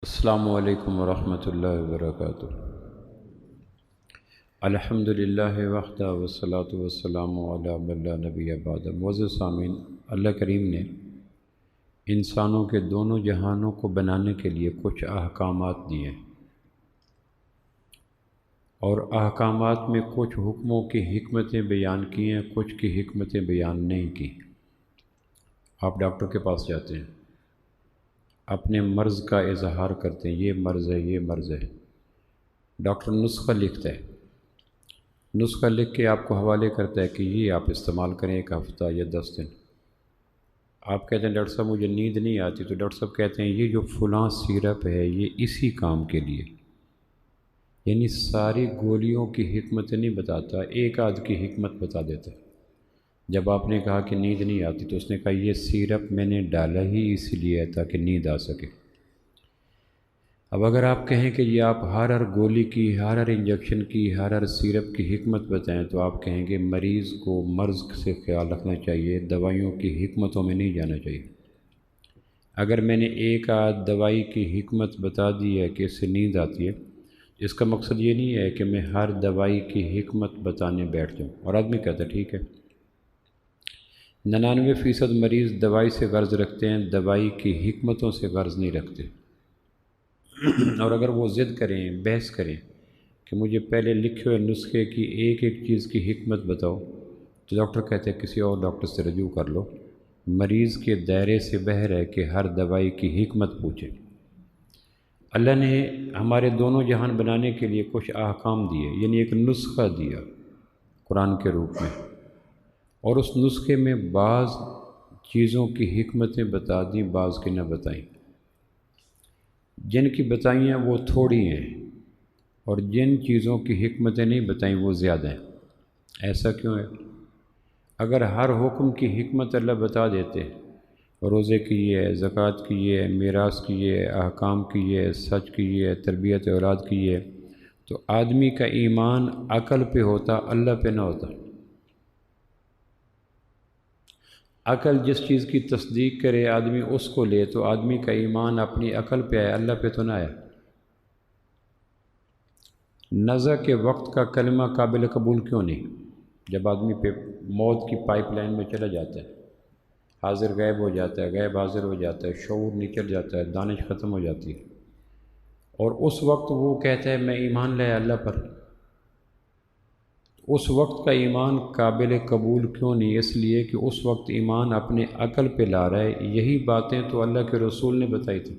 السلام علیکم ورحمۃ اللہ وبرکاتہ۔ الحمدللہ وحدہ والصلاۃ والسلام علی من لا نبی بعدہ۔ معزز سامعین، اللہ کریم نے انسانوں کے دونوں جہانوں کو بنانے کے لیے کچھ احکامات دیے اور احکامات میں کچھ حکموں کی حکمتیں بیان کی ہیں، کچھ کی حکمتیں بیان نہیں کی۔ آپ ڈاکٹر کے پاس جاتے ہیں، اپنے مرض کا اظہار کرتے ہیں، یہ مرض ہے، یہ مرض ہے۔ ڈاکٹر نسخہ لکھتا ہے، نسخہ لکھ کے آپ کو حوالے کرتا ہے کہ یہ آپ استعمال کریں 1 ہفتہ یا 10 دن۔ آپ کہتے ہیں ڈاکٹر صاحب مجھے نیند نہیں آتی، تو ڈاکٹر صاحب کہتے ہیں یہ جو فلاں سیرپ ہے یہ اسی کام کے لیے، یعنی ساری گولیوں کی حکمت نہیں بتاتا، ایک آدھ کی حکمت بتا دیتا ہے۔ جب آپ نے کہا کہ نیند نہیں آتی تو اس نے کہا یہ سیرپ میں نے ڈالا ہی اس لیے ہے تاکہ نیند آ سکے۔ اب اگر آپ کہیں کہ یہ آپ ہر گولی کی، ہر انجیکشن کی، ہر سیرپ کی حکمت بتائیں، تو آپ کہیں گے مریض کو مرض سے خیال رکھنا چاہیے، دوائیوں کی حکمتوں میں نہیں جانا چاہیے۔ اگر میں نے ایک آدھ دوائی کی حکمت بتا دی ہے کہ اس سے نیند آتی ہے، اس کا مقصد یہ نہیں ہے کہ میں ہر دوائی کی حکمت بتانے بیٹھ جاؤں۔ اور آدمی کہتا ہے ٹھیک ہے، 99% مریض دوائی سے غرض رکھتے ہیں، دوائی کی حکمتوں سے غرض نہیں رکھتے۔ اور اگر وہ ضد کریں، بحث کریں کہ مجھے پہلے لکھے ہوئے نسخے کی ایک ایک چیز کی حکمت بتاؤ، تو ڈاکٹر کہتے ہیں کسی اور ڈاکٹر سے رجوع کر لو، مریض کے دائرے سے باہر ہے کہ ہر دوائی کی حکمت پوچھے۔ اللہ نے ہمارے دونوں جہان بنانے کے لیے کچھ احکام دیے، یعنی ایک نسخہ دیا قرآن کے روپ میں، اور اس نسخے میں بعض چیزوں کی حکمتیں بتا دیں، بعض کی نہ بتائیں۔ جن کی بتائیں ہیں وہ تھوڑی ہیں، اور جن چیزوں کی حکمتیں نہیں بتائیں وہ زیادہ ہیں۔ ایسا کیوں ہے؟ اگر ہر حکم کی حکمت اللہ بتا دیتے، روزے کی یہ ہے، زکوٰۃ کی یہ ہے، میراث کی یہ ہے، احکام کی یہ ہے، سچ کی یہ ہے، تربیت اولاد کی یہ ہے، تو آدمی کا ایمان عقل پہ ہوتا، اللہ پہ نہ ہوتا۔ عقل جس چیز کی تصدیق کرے آدمی اس کو لے، تو آدمی کا ایمان اپنی عقل پہ آئے، اللہ پہ تو نہ آئے۔ نزع کے وقت کا کلمہ قابل قبول کیوں نہیں؟ جب آدمی پہ موت کی پائپ لائن میں چلا جاتا ہے، حاضر غائب ہو جاتا ہے، غائب حاضر ہو جاتا ہے، شعور نکل جاتا ہے، دانش ختم ہو جاتی ہے، اور اس وقت وہ کہتا ہے میں ایمان لایا اللہ پر، اس وقت کا ایمان قابل قبول کیوں نہیں؟ اس لیے کہ اس وقت ایمان اپنے عقل پہ لا رہا ہے۔ یہی باتیں تو اللہ کے رسول نے بتائی تھی۔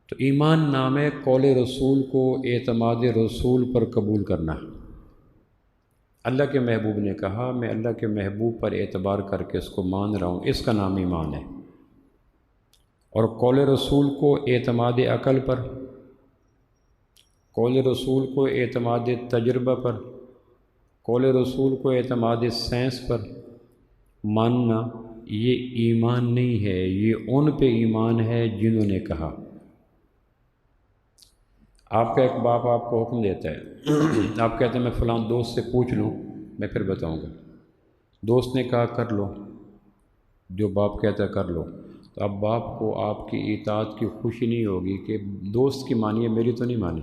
تو ایمان نام ہے قول رسول کو اعتماد رسول پر قبول کرنا۔ اللہ کے محبوب نے کہا میں اللہ کے محبوب پر اعتبار کر کے اس کو مان رہا ہوں، اس کا نام ایمان ہے۔ اور قول رسول کو اعتماد عقل پر، قول رسول کو اعتماد تجربہ پر، قول رسول کو اعتماد سائنس پر ماننا، یہ ایمان نہیں ہے، یہ ان پہ ایمان ہے جنہوں نے کہا۔ آپ کا ایک باپ آپ کو حکم دیتا ہے، آپ کہتے ہیں میں فلاں دوست سے پوچھ لوں میں پھر بتاؤں گا، دوست نے کہا کر لو، جو باپ کہتا ہے کر لو، تو اب باپ کو آپ کی اطاعت کی خوشی نہیں ہوگی کہ دوست کی مانی ہے، میری تو نہیں مانی،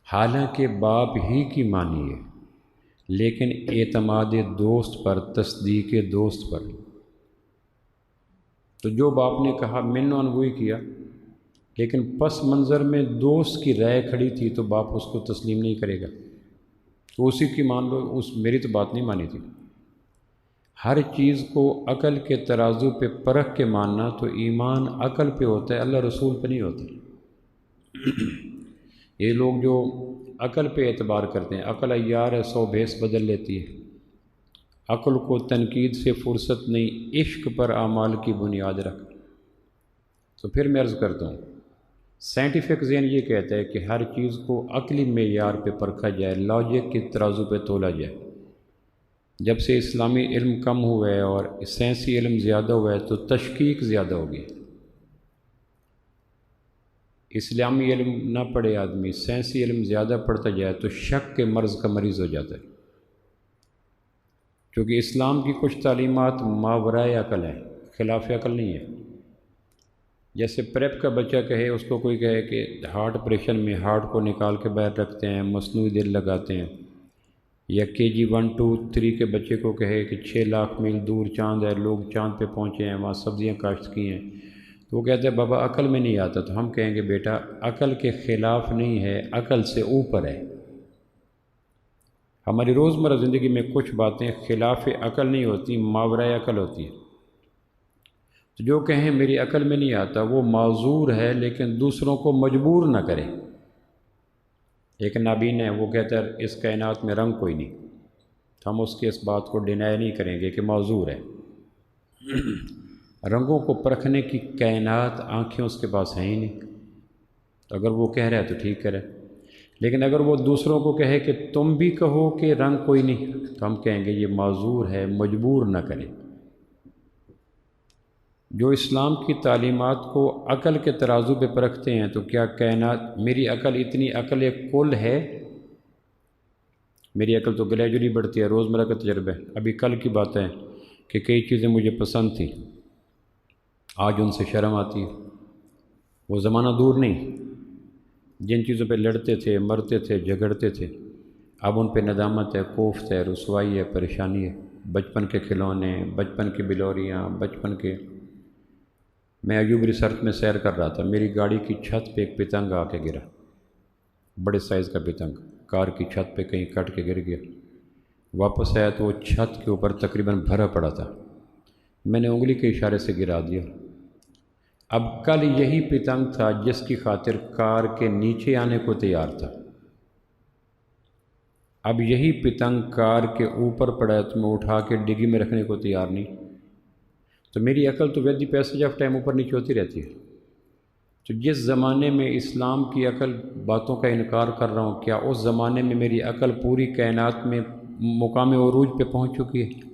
حالانکہ باپ ہی کی مانی ہے، لیکن اعتماد دوست پر، تصدیق دوست پر۔ تو جو باپ نے کہا میں نے وہی کیا، لیکن پس منظر میں دوست کی رائے کھڑی تھی تو باپ اس کو تسلیم نہیں کرے گا، تو اسی کی مان لو، میری تو بات نہیں مانی تھی۔ ہر چیز کو عقل کے ترازو پہ پرکھ کے ماننا تو ایمان عقل پہ ہوتا ہے، اللہ رسول پہ نہیں ہوتا۔ یہ لوگ جو عقل پہ اعتبار کرتے ہیں، عقل عیار ہے، 100 بھیس بدل لیتی ہے، عقل کو تنقید سے فرصت نہیں، عشق پر اعمال کی بنیاد رکھ۔ تو پھر میں عرض کرتا ہوں، سائنٹیفک ذہن یہ کہتا ہے کہ ہر چیز کو عقلی معیار پہ پرکھا جائے، لاجک کے ترازو پہ تولا جائے۔ جب سے اسلامی علم کم ہوا ہے اور سائنسی علم زیادہ ہوا ہے تو تشکیک زیادہ ہوگی۔ اسلامی علم نہ پڑھے آدمی، سائنسی علم زیادہ پڑھتا جائے تو شک کے مرض کا مریض ہو جاتا ہے، کیونکہ اسلام کی کچھ تعلیمات ماورائے عقل ہیں، خلاف عقل نہیں ہے۔ جیسے پریپ کا بچہ کہے، اس کو کوئی کہے کہ ہارٹ آپریشن میں ہارٹ کو نکال کے باہر رکھتے ہیں، مصنوعی دل لگاتے ہیں، یا KG 1 2 3 کے بچے کو کہے کہ 6 لاکھ میل دور چاند ہے، لوگ چاند پہ پہنچے ہیں، وہاں سبزیاں کاشت کی ہیں، تو وہ کہتے ہیں بابا عقل میں نہیں آتا، تو ہم کہیں گے بیٹا عقل کے خلاف نہیں ہے، عقل سے اوپر ہے۔ ہماری روزمرہ زندگی میں کچھ باتیں خلاف عقل نہیں ہوتی، ماورائے عقل ہوتی ہیں۔ تو جو کہیں میری عقل میں نہیں آتا، وہ معذور ہے، لیکن دوسروں کو مجبور نہ کرے۔ ایک نابین ہے، وہ کہتا ہے اس کائنات میں رنگ کوئی نہیں، تو ہم اس کے اس بات کو ڈینائی نہیں کریں گے کہ معذور ہے۔ رنگوں کو پرکھنے کی کائنات آنکھیں اس کے پاس ہیں ہی نہیں، تو اگر وہ کہہ رہا ہے تو ٹھیک کرے، لیکن اگر وہ دوسروں کو کہے کہ تم بھی کہو کہ رنگ کوئی نہیں، تو ہم کہیں گے یہ معذور ہے، مجبور نہ کرے۔ جو اسلام کی تعلیمات کو عقل کے ترازو پہ پرکھتے ہیں، تو کیا کائنات میری عقل اتنی عقل کل ہے؟ میری عقل تو گریجولی بڑھتی ہے، روزمرہ کا تجربہ ہے۔ ابھی کل کی بات ہے کہ کئی چیزیں مجھے پسند تھیں، آج ان سے شرم آتی ہے۔ وہ زمانہ دور نہیں، جن چیزوں پہ لڑتے تھے، مرتے تھے، جھگڑتے تھے، اب ان پہ ندامت ہے، کوفت ہے، رسوائی ہے، پریشانی ہے۔ بچپن کے کھلونے، بچپن کی بلوریاں، بچپن کے... میں ایوب ریسرچ میں سیر کر رہا تھا، میری گاڑی کی چھت پہ ایک پتنگ آ کے گرا، بڑے سائز کا پتنگ، کار کی چھت پہ کہیں کٹ کے گر گیا۔ واپس آیا تو وہ چھت کے اوپر تقریباً بھرا پڑا تھا، میں نے انگلی کے اشارے سے گرا دیا۔ اب کل یہی پتنگ تھا جس کی خاطر کار کے نیچے آنے کو تیار تھا، اب یہی پتنگ کار کے اوپر پڑا ہے تو میں اٹھا کے ڈگی میں رکھنے کو تیار نہیں۔ تو میری عقل تو with the passage of time اوپر نیچے ہوتی رہتی ہے۔ تو جس زمانے میں اسلام کی عقل باتوں کا انکار کر رہا ہوں، کیا اس زمانے میں میری عقل پوری کائنات میں مقام عروج پہ پہنچ چکی ہے؟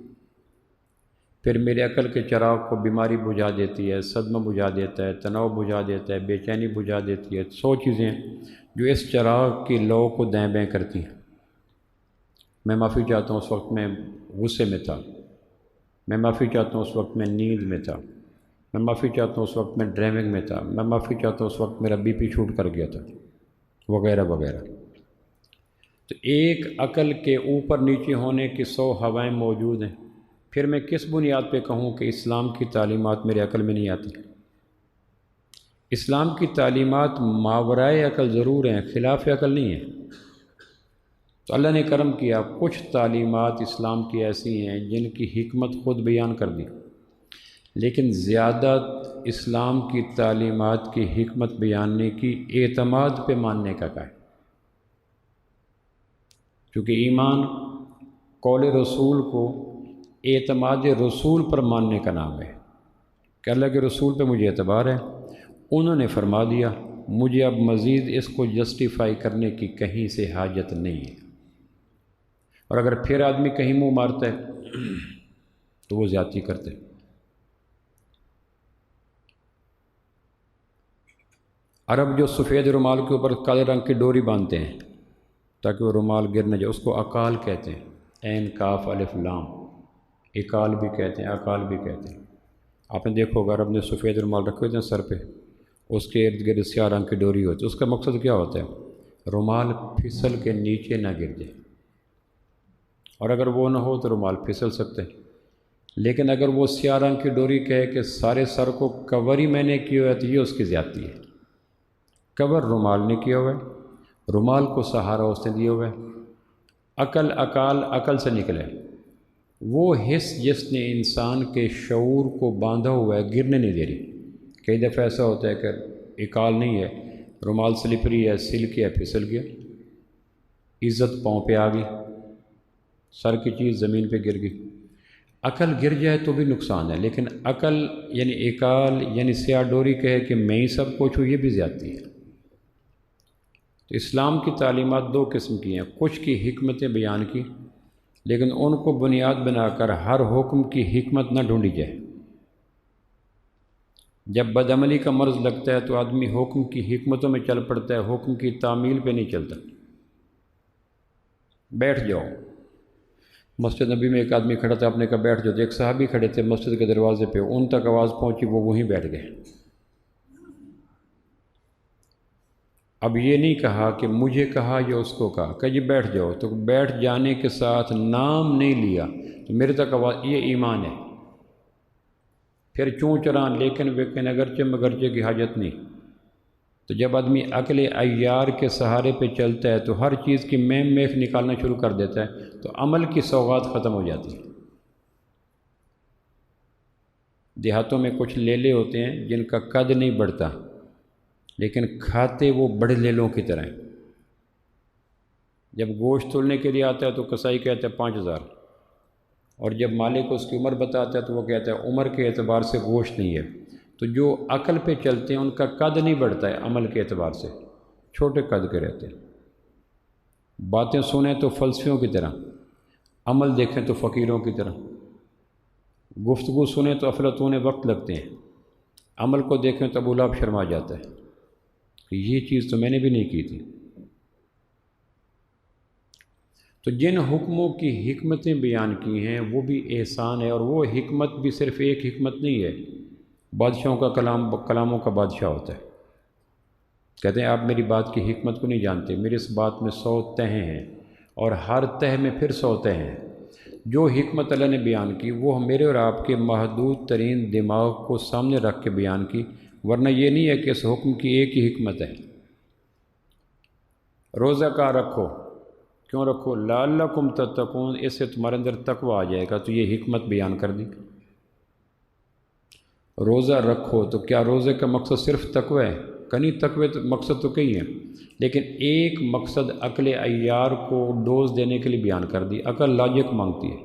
پھر میرے عقل کے چراغ کو بیماری بجھا دیتی ہے، صدمہ بجھا دیتا ہے، تناؤ بجھا دیتا ہے، بے چینی بجھا دیتی ہے، 100 چیزیں جو اس چراغ کی لو کو دائیں بائیں کرتی ہیں۔ میں معافی چاہتا ہوں، اس وقت میں غصے میں تھا، میں معافی چاہتا ہوں اس وقت میں نیند میں تھا، میں معافی چاہتا ہوں اس وقت میں ڈرائیونگ میں تھا، میں معافی چاہتا ہوں اس وقت میرا BP شوٹ کر گیا تھا، وغیرہ وغیرہ۔ تو ایک عقل کے اوپر نیچے ہونے کی 100 ہوائیں موجود ہیں۔ پھر میں کس بنیاد پہ کہوں کہ اسلام کی تعلیمات میرے عقل میں نہیں آتی؟ اسلام کی تعلیمات ماورائے عقل ضرور ہیں، خلاف عقل نہیں ہیں۔ تو اللہ نے کرم کیا، کچھ تعلیمات اسلام کی ایسی ہیں جن کی حکمت خود بیان کر دی، لیکن زیادہ اسلام کی تعلیمات کی حکمت بیاننے کی اعتماد پہ ماننے کا ہے، کیونکہ ایمان قول رسول کو اعتماد رسول پر ماننے کا نام ہے، کہ اللہ کے رسول پہ مجھے اعتبار ہے، انہوں نے فرما دیا، مجھے اب مزید اس کو جسٹیفائی کرنے کی کہیں سے حاجت نہیں ہے۔ اور اگر پھر آدمی کہیں منہ مارتا ہے تو وہ زیادتی کرتے۔ عرب جو سفید رومال کے اوپر کالے رنگ کی ڈوری باندھتے ہیں تاکہ وہ رومال گر نہ جائے، اس کو اقال کہتے ہیں، عین کاف الف لام، اقال بھی کہتے ہیں، اقال بھی کہتے ہیں۔ آپ نے دیکھو گا عرب نے سفید رومال رکھے ہوتے ہیں سر پہ، اس کے ارد گرد سیاہ رنگ کی ڈوری ہوتی ہے، اس کا مقصد کیا ہوتا ہے؟ رومال پھسل کے نیچے نہ گر جائے، اور اگر وہ نہ ہو تو رومال پھسل سکتے ہیں۔ لیکن اگر وہ سیاہ رنگ کی ڈوری کہے کہ سارے سر کو کور ہی میں نے کیا ہوا ہے، تو یہ اس کی زیادتی ہے۔ کور رومال نے کیا ہوا ہے، رومال کو سہارا اس نے دیا ہوا ہے۔ عقل اقال عقل سے نکلے، وہ حص جس نے انسان کے شعور کو باندھا ہوا ہے گرنے نہیں دے رہی۔ کئی دفعہ ایسا ہوتا ہے کہ اقال نہیں ہے، رومال سلپری ہے، سلکی ہے، پھسل گیا، عزت پاؤں پہ آ گئی، سر کی چیز زمین پہ گر گئی۔ عقل گر جائے تو بھی نقصان ہے، لیکن عقل یعنی اقال یعنی سیاہ ڈوری کہے کہ میں ہی سب کچھ ہوں، یہ بھی زیادتی ہے۔ تو اسلام کی تعلیمات دو قسم کی ہیں، کچھ کی حکمتیں بیان کی، لیکن ان کو بنیاد بنا کر ہر حکم کی حکمت نہ ڈھونڈی جائے۔ جب بدعملی کا مرض لگتا ہے تو آدمی حکم کی حکمتوں میں چل پڑتا ہے، حکم کی تعمیل پہ نہیں چلتا۔ بیٹھ جاؤ، مسجد نبی میں ایک آدمی کھڑا تھا، آپ نے کہا بیٹھ جاؤ، تو ایک صحابی کھڑے تھے مسجد کے دروازے پہ، ان تک آواز پہنچی، وہ وہیں بیٹھ گئے۔ اب یہ نہیں کہا کہ مجھے کہا یا اس کو کہا کہ جی بیٹھ جاؤ، تو بیٹھ جانے کے ساتھ نام نہیں لیا تو میرے تک آواز، یہ ایمان ہے۔ پھر چوں چران لیکن اگرچہ مگرچہ کی حاجت نہیں۔ تو جب آدمی عقل عیار کے سہارے پہ چلتا ہے تو ہر چیز کی میم میخ نکالنا شروع کر دیتا ہے، تو عمل کی سوغات ختم ہو جاتی ہے۔ دیہاتوں میں کچھ لیلے ہوتے ہیں جن کا قد نہیں بڑھتا، لیکن کھاتے وہ بڑے لیلوں کی طرح ہیں۔ جب گوشت تولنے کے لیے آتا ہے تو کسائی کہتا ہے 5000، اور جب مالک اس کی عمر بتاتا ہے تو وہ کہتا ہے عمر کے اعتبار سے گوشت نہیں ہے۔ تو جو عقل پہ چلتے ہیں ان کا قد نہیں بڑھتا ہے، عمل کے اعتبار سے چھوٹے قد کے رہتے ہیں۔ باتیں سنیں تو فلسفیوں کی طرح، عمل دیکھیں تو فقیروں کی طرح۔ گفتگو سنیں تو افلاطون وقت لگتے ہیں، عمل کو دیکھیں تو ابو لہب شرما جاتا ہے کہ یہ چیز تو میں نے بھی نہیں کی تھی۔ تو جن حکموں کی حکمتیں بیان کی ہیں وہ بھی احسان ہے، اور وہ حکمت بھی صرف ایک حکمت نہیں ہے۔ بادشاہوں کا کلاموں کا بادشاہ ہوتا ہے، کہتے ہیں آپ میری بات کی حکمت کو نہیں جانتے، میری اس بات میں 100 تہیں ہیں، اور ہر تہ میں پھر 100 تہیں ہیں۔ جو حکمت اللہ نے بیان کی وہ میرے اور آپ کے محدود ترین دماغ کو سامنے رکھ کے بیان کی، ورنہ یہ نہیں ہے کہ اس حکم کی ایک ہی حکمت ہے۔ روزہ کا رکھو، کیوں رکھو؟ لعلکم تتقون، اس سے تمہارے اندر تقوی آ جائے گا، تو یہ حکمت بیان کر دی۔ روزہ رکھو تو کیا روزے کا مقصد صرف تقوی ہے؟ کنی تقوی تو مقصد تو کئی ہیں، لیکن ایک مقصد عقل عیار کو ڈوز دینے کے لیے بیان کر دی۔ عقل لاجک مانگتی ہے،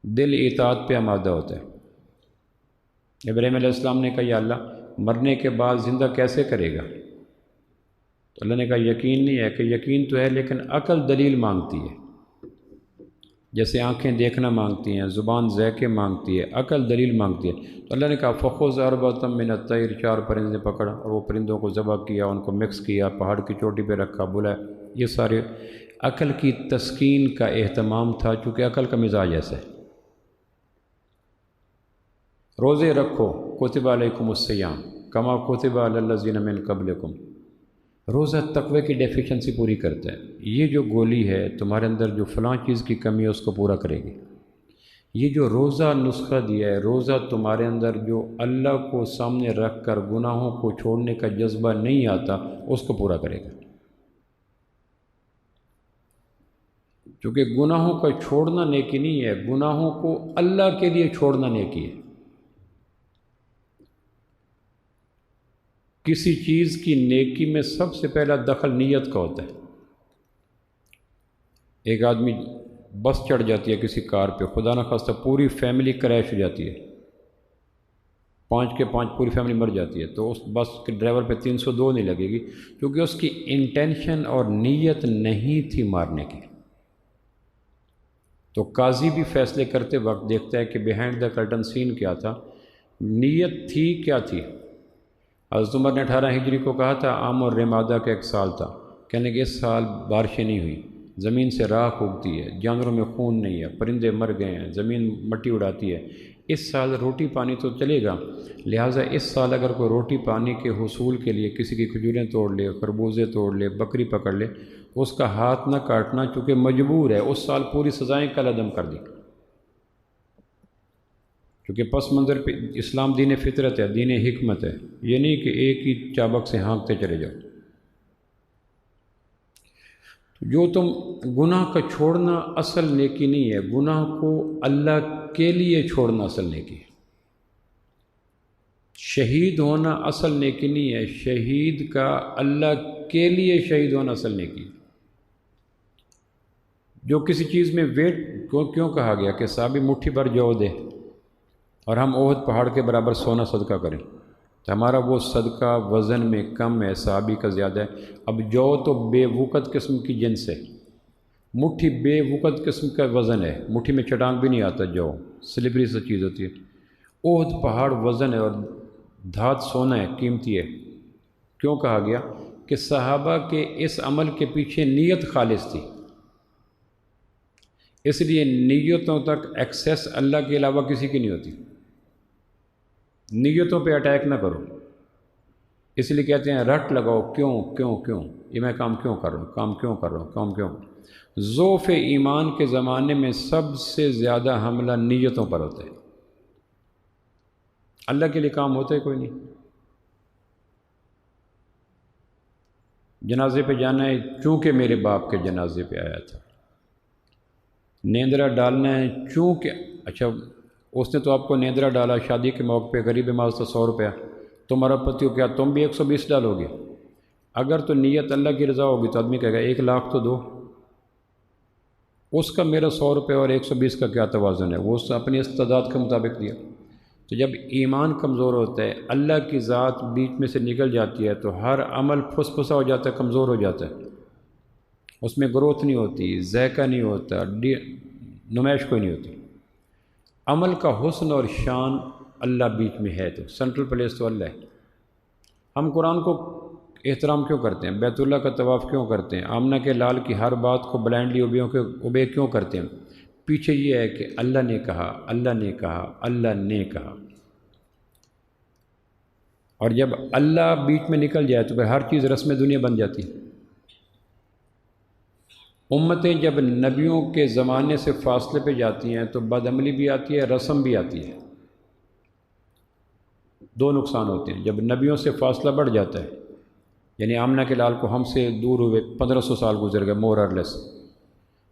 دل اطاعت پہ آمادہ ہوتا ہے۔ ابراہیم علیہ السلام نے کہا یا اللہ مرنے کے بعد زندہ کیسے کرے گا؟ تو اللہ نے کہا یقین نہیں ہے، کہ یقین تو ہے لیکن عقل دلیل مانگتی ہے۔ جیسے آنکھیں دیکھنا مانگتی ہیں، زبان ذائقے مانگتی ہے، عقل دلیل مانگتی ہے۔ تو اللہ نے کہا فخذ أربعة من الطير، 4 پرندے پکڑا اور وہ پرندوں کو ذبح کیا، ان کو مکس کیا، پہاڑ کی چوٹی پہ رکھا، بلایا۔ یہ سارے عقل کی تسکین کا اہتمام تھا، چونکہ عقل کا مزاج ایسا ہے۔ روزے رکھو، کتب علیکم الصیام کما کتب علی الذین من قبلکم۔ روزہ تقوی کی ڈیفیشنسی پوری کرتا ہے۔ یہ جو گولی ہے تمہارے اندر جو فلاں چیز کی کمی ہے اس کو پورا کرے گی۔ یہ جو روزہ نسخہ دیا ہے، روزہ تمہارے اندر جو اللہ کو سامنے رکھ کر گناہوں کو چھوڑنے کا جذبہ نہیں آتا اس کو پورا کرے گا۔ کیونکہ گناہوں کا چھوڑنا نیکی نہیں ہے، گناہوں کو اللہ کے لیے چھوڑنا نیکی ہے۔ کسی چیز کی نیکی میں سب سے پہلا دخل نیت کا ہوتا ہے۔ ایک آدمی بس چڑھ جاتی ہے کسی کار پہ، خدا نہ خواستہ پوری فیملی کریش ہو جاتی ہے، 5 کے 5 پوری فیملی مر جاتی ہے، تو اس بس کے ڈرائیور پہ 302 نہیں لگے گی، کیونکہ اس کی انٹینشن اور نیت نہیں تھی مارنے کی۔ تو قاضی بھی فیصلے کرتے وقت دیکھتا ہے کہ بیہائنڈ دا کرٹن سین کیا تھا، نیت تھی کیا تھی۔ حضرت عمر نے 18 ہجری کو کہا تھا عام اور رمادہ کا ایک سال تھا، کہنے کہ اس سال بارشیں نہیں ہوئی، زمین سے راکھ اگتی ہے، جانوروں میں خون نہیں ہے، پرندے مر گئے ہیں، زمین مٹی اڑاتی ہے، اس سال روٹی پانی تو چلے گا، لہٰذا اس سال اگر کوئی روٹی پانی کے حصول کے لیے کسی کی کھجوریں توڑ لے، خربوزے توڑ لے، بکری پکڑ لے، تو اس کا ہاتھ نہ کاٹنا، چونکہ مجبور ہے، اس سال پوری سزائیں کل عدم کر دی۔ کیونکہ پس منظر پہ اسلام دین فطرت ہے، دین حکمت ہے، یہ نہیں کہ ایک ہی چابک سے ہانکتے چلے جاؤ۔ جو تم گناہ کا چھوڑنا اصل نیکی نہیں ہے، گناہ کو اللہ کے لیے چھوڑنا اصل نیکی ہے۔ شہید ہونا اصل نیکی نہیں ہے، شہید کا اللہ کے لیے شہید ہونا اصل نیکی ہے۔ جو کسی چیز میں ویٹ کیوں کہا گیا کہ صحابی مٹھی بھر جو دے اور ہم احد پہاڑ کے برابر سونا صدقہ کریں، تو ہمارا وہ صدقہ وزن میں کم ہے، صحابی کا زیادہ ہے۔ اب جو تو بے وقت قسم کی جنس ہے، مٹھی بے وقت قسم کا وزن ہے، مٹھی میں چٹانگ بھی نہیں آتا، جو سلپری سا چیز ہوتی ہے۔ احد پہاڑ وزن ہے اور دھات سونا ہے، قیمتی ہے۔ کیوں کہا گیا؟ کہ صحابہ کے اس عمل کے پیچھے نیت خالص تھی، اس لیے نیتوں تک ایکسیس اللہ کے علاوہ کسی کی نہیں ہوتی۔ نیتوں پہ اٹیک نہ کرو، اس لیے کہتے ہیں رٹ لگاؤ، کیوں کیوں کیوں، یہ میں کام کیوں کر رہا ہوں، کام کیوں کر رہا ہوں، کام کیوں۔ ضعف ایمان کے زمانے میں سب سے زیادہ حملہ نیتوں پر ہوتا ہے۔ اللہ کے لیے کام ہوتا ہے کوئی نہیں۔ جنازے پہ جانا ہے چونکہ میرے باپ کے جنازے پہ آیا تھا، نیندرا ڈالنا ہے چونکہ، اچھا اس نے تو آپ کو نیندرا ڈالا شادی کے موقع پہ، غریب ماز تو 100 روپیہ، تمہارا پتی ہو کیا تم بھی 120 ڈالو گے؟ اگر تو نیت اللہ کی رضا ہوگی تو آدمی کہے گا 1 لاکھ تو دو، اس کا میرا 100 روپے اور 120 کا کیا توازن ہے، وہ اس نے اپنی استعداد کے مطابق دیا۔ تو جب ایمان کمزور ہوتا ہے، اللہ کی ذات بیچ میں سے نکل جاتی ہے، تو ہر عمل پھس پھسا ہو جاتا ہے، کمزور ہو جاتا ہے، اس میں گروتھ نہیں ہوتی، ذائقہ نہیں ہوتا، نمائش کوئی نہیں ہوتی۔ عمل کا حسن اور شان اللہ بیچ میں ہے، تو سینٹرل پلیس تو اللہ ہے۔ ہم قرآن کو احترام کیوں کرتے ہیں، بیت اللہ کا طواف کیوں کرتے ہیں، آمنہ کے لال کی ہر بات کو بلائنڈلی اوبے کیوں کرتے ہیں؟ پیچھے یہ ہے کہ اللہ نے کہا، اللہ نے کہا، اللہ نے کہا۔ اور جب اللہ بیچ میں نکل جائے تو پھر ہر چیز رسم دنیا بن جاتی ہے۔ امتیں جب نبیوں کے زمانے سے فاصلے پہ جاتی ہیں تو بدعملی بھی آتی ہے، رسم بھی آتی ہے، دو نقصان ہوتے ہیں۔ جب نبیوں سے فاصلہ بڑھ جاتا ہے، یعنی آمنہ کے لال کو ہم سے دور ہوئے 1500 سال گزر گئے مور اور لیس،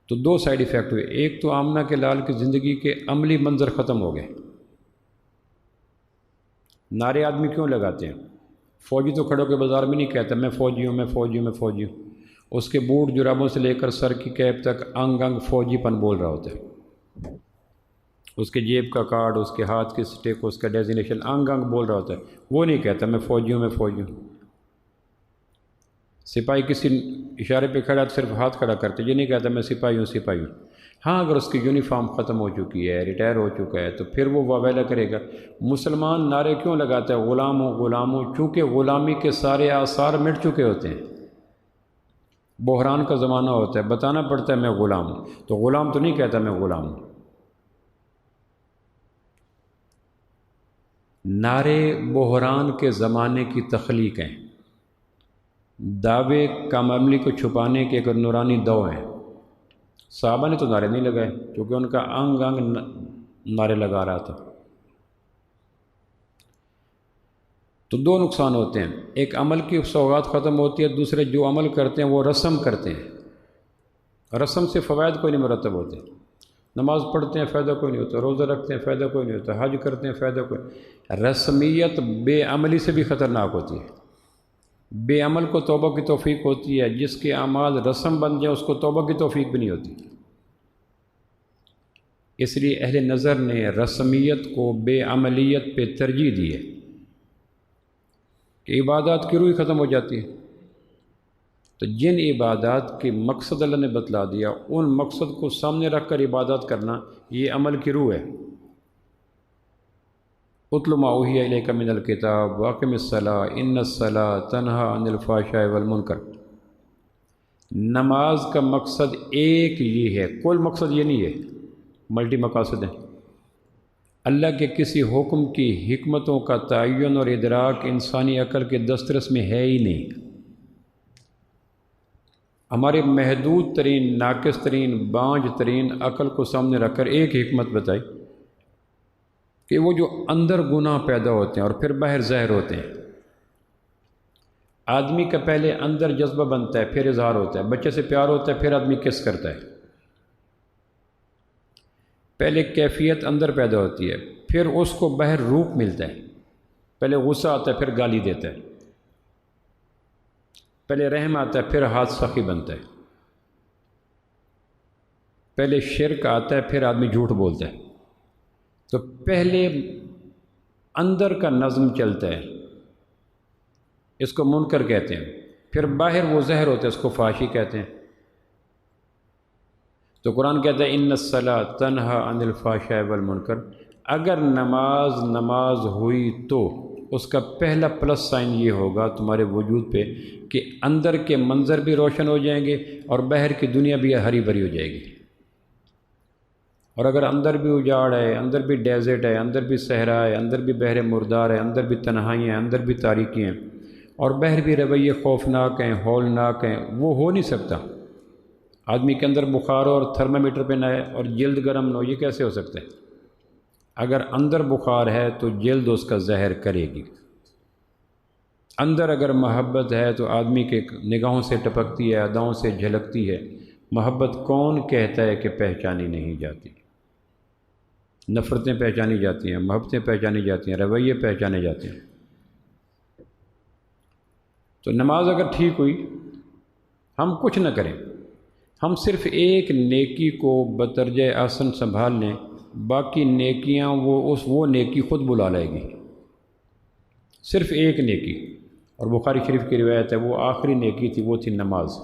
تو دو سائیڈ ایفیکٹ ہوئے۔ ایک تو آمنہ کے لال کی زندگی کے عملی منظر ختم ہو گئے۔ نعرے آدمی کیوں لگاتے ہیں؟ فوجی تو کھڑوں کے بازار میں نہیں کہتا میں فوجی ہوں، میں فوجی ہوں، میں فوجی ہوں۔ اس کے بوٹ جرابوں سے لے کر سر کی کیپ تک انگ انگ فوجی پن بول رہا ہوتا ہے۔ اس کے جیب کا کارڈ، اس کے ہاتھ کی سٹک، اس کا ڈیزینیشن انگ انگ بول رہا ہوتا ہے۔ وہ نہیں کہتا میں فوجی ہوں، میں فوجی ہوں۔ سپاہی کسی اشارے پہ کھڑا تو صرف ہاتھ کھڑا کرتے، یہ نہیں کہتا میں سپاہی ہوں، سپاہی ہوں۔ ہاں اگر اس کی یونیفارم ختم ہو چکی ہے، ریٹائر ہو چکا ہے، تو پھر وہ واویلا کرے گا۔ مسلمان نعرے کیوں لگاتا ہے غلام ہوں غلام ہوں؟ چونکہ غلامی کے سارے آثار مٹ چکے ہوتے ہیں، بحران کا زمانہ ہوتا ہے، بتانا پڑتا ہے میں غلام ہوں، تو غلام تو نہیں کہتا میں غلام ہوں۔ نعرے بحران کے زمانے کی تخلیق ہیں، دعوے کم عملی کو چھپانے کے ایک نورانی دو ہیں۔ صحابہ نے تو نعرے نہیں لگائے کیونکہ ان کا انگ انگ نعرے لگا رہا تھا۔ تو دو نقصان ہوتے ہیں، ایک عمل کی سوغات ختم ہوتی ہے، دوسرے جو عمل کرتے ہیں وہ رسم کرتے ہیں، رسم سے فوائد کوئی نہیں مرتب ہوتے۔ نماز پڑھتے ہیں فائدہ کوئی نہیں ہوتا، روزہ رکھتے ہیں فائدہ کوئی نہیں ہوتا، حج کرتے ہیں فائدہ کوئی نہیں۔ رسمیت بے عملی سے بھی خطرناک ہوتی ہے۔ بے عمل کو توبہ کی توفیق ہوتی ہے، جس کے اعمال رسم بن جائیں اس کو توبہ کی توفیق بھی نہیں ہوتی۔ اس لیے اہل نظر نے رسمیت کو بے عملیت پہ ترجیح دی ہے کہ عبادات کی روح ختم ہو جاتی ہے۔ تو جن عبادات کے مقصد اللہ نے بتلا دیا، ان مقصد کو سامنے رکھ کر عبادات کرنا، یہ عمل کی روح ہے۔ اتل ما اوحی الیک من الکتاب واقم الصلاۃ ان الصلاۃ تنہی عن الفحشاء والمنکر۔ نماز کا مقصد ایک یہ ہے، کوئی مقصد یہ نہیں ہے، ملٹی مقاصد ہیں۔ اللہ کے کسی حکم کی حکمتوں کا تعین اور ادراک انسانی عقل کے دسترس میں ہے ہی نہیں۔ ہمارے محدود ترین، ناقص ترین، بانج ترین عقل کو سامنے رکھ کر ایک حکمت بتائی کہ وہ جو اندر گناہ پیدا ہوتے ہیں اور پھر باہر ظاہر ہوتے ہیں۔ آدمی کا پہلے اندر جذبہ بنتا ہے، پھر اظہار ہوتا ہے، بچے سے پیار ہوتا ہے، پھر آدمی کس کرتا ہے۔ پہلے کیفیت اندر پیدا ہوتی ہے، پھر اس کو باہر روپ ملتا ہے۔ پہلے غصہ آتا ہے، پھر گالی دیتا ہے۔ پہلے رحم آتا ہے، پھر ہاتھ سخی بنتا ہے۔ پہلے شرک آتا ہے، پھر آدمی جھوٹ بولتا ہے۔ تو پہلے اندر کا نظم چلتا ہے، اس کو منکر کہتے ہیں، پھر باہر وہ زہر ہوتا ہے، اس کو فحشی کہتے ہیں۔ تو قرآن کہتا ہے ان الصلاۃ تنہی عن الفحشاء والمنکر۔ اگر نماز ہوئی تو اس کا پہلا پلس سائن یہ ہوگا تمہارے وجود پہ کہ اندر کے منظر بھی روشن ہو جائیں گے اور باہر کی دنیا بھی ہری بھری ہو جائے گی۔ اور اگر اندر بھی اجاڑ ہے، اندر بھی ڈیزرٹ ہے، اندر بھی صحرا ہے، اندر بھی بحر مردار ہے، اندر بھی تنہائی ہے، اندر بھی تاریکی ہیں، اور باہر بھی رویے خوفناک ہیں، ہولناک ہیں، وہ ہو نہیں سکتا۔ آدمی کے اندر بخار ہو اور تھرمامیٹر پہ نہ آئے اور جلد گرم نہ ہو، یہ کیسے ہو سکتا ہے؟ اگر اندر بخار ہے تو جلد اس کا زہر کرے گی، اندر اگر محبت ہے تو آدمی کے نگاہوں سے ٹپکتی ہے، اداؤں سے جھلکتی ہے۔ محبت کون کہتا ہے کہ پہچانی نہیں جاتی؟ نفرتیں پہچانی جاتی ہیں، محبتیں پہچانی جاتی ہیں، رویے پہچانے جاتے ہیں۔ تو نماز اگر ٹھیک ہوئی، ہم کچھ نہ کریں، ہم صرف ایک نیکی کو بدرجہ احسن سنبھال لیں، باقی نیکیاں وہ نیکی خود بلا لے گی۔ صرف ایک نیکی، اور بخاری شریف کی روایت ہے وہ آخری نیکی تھی، وہ تھی نماز۔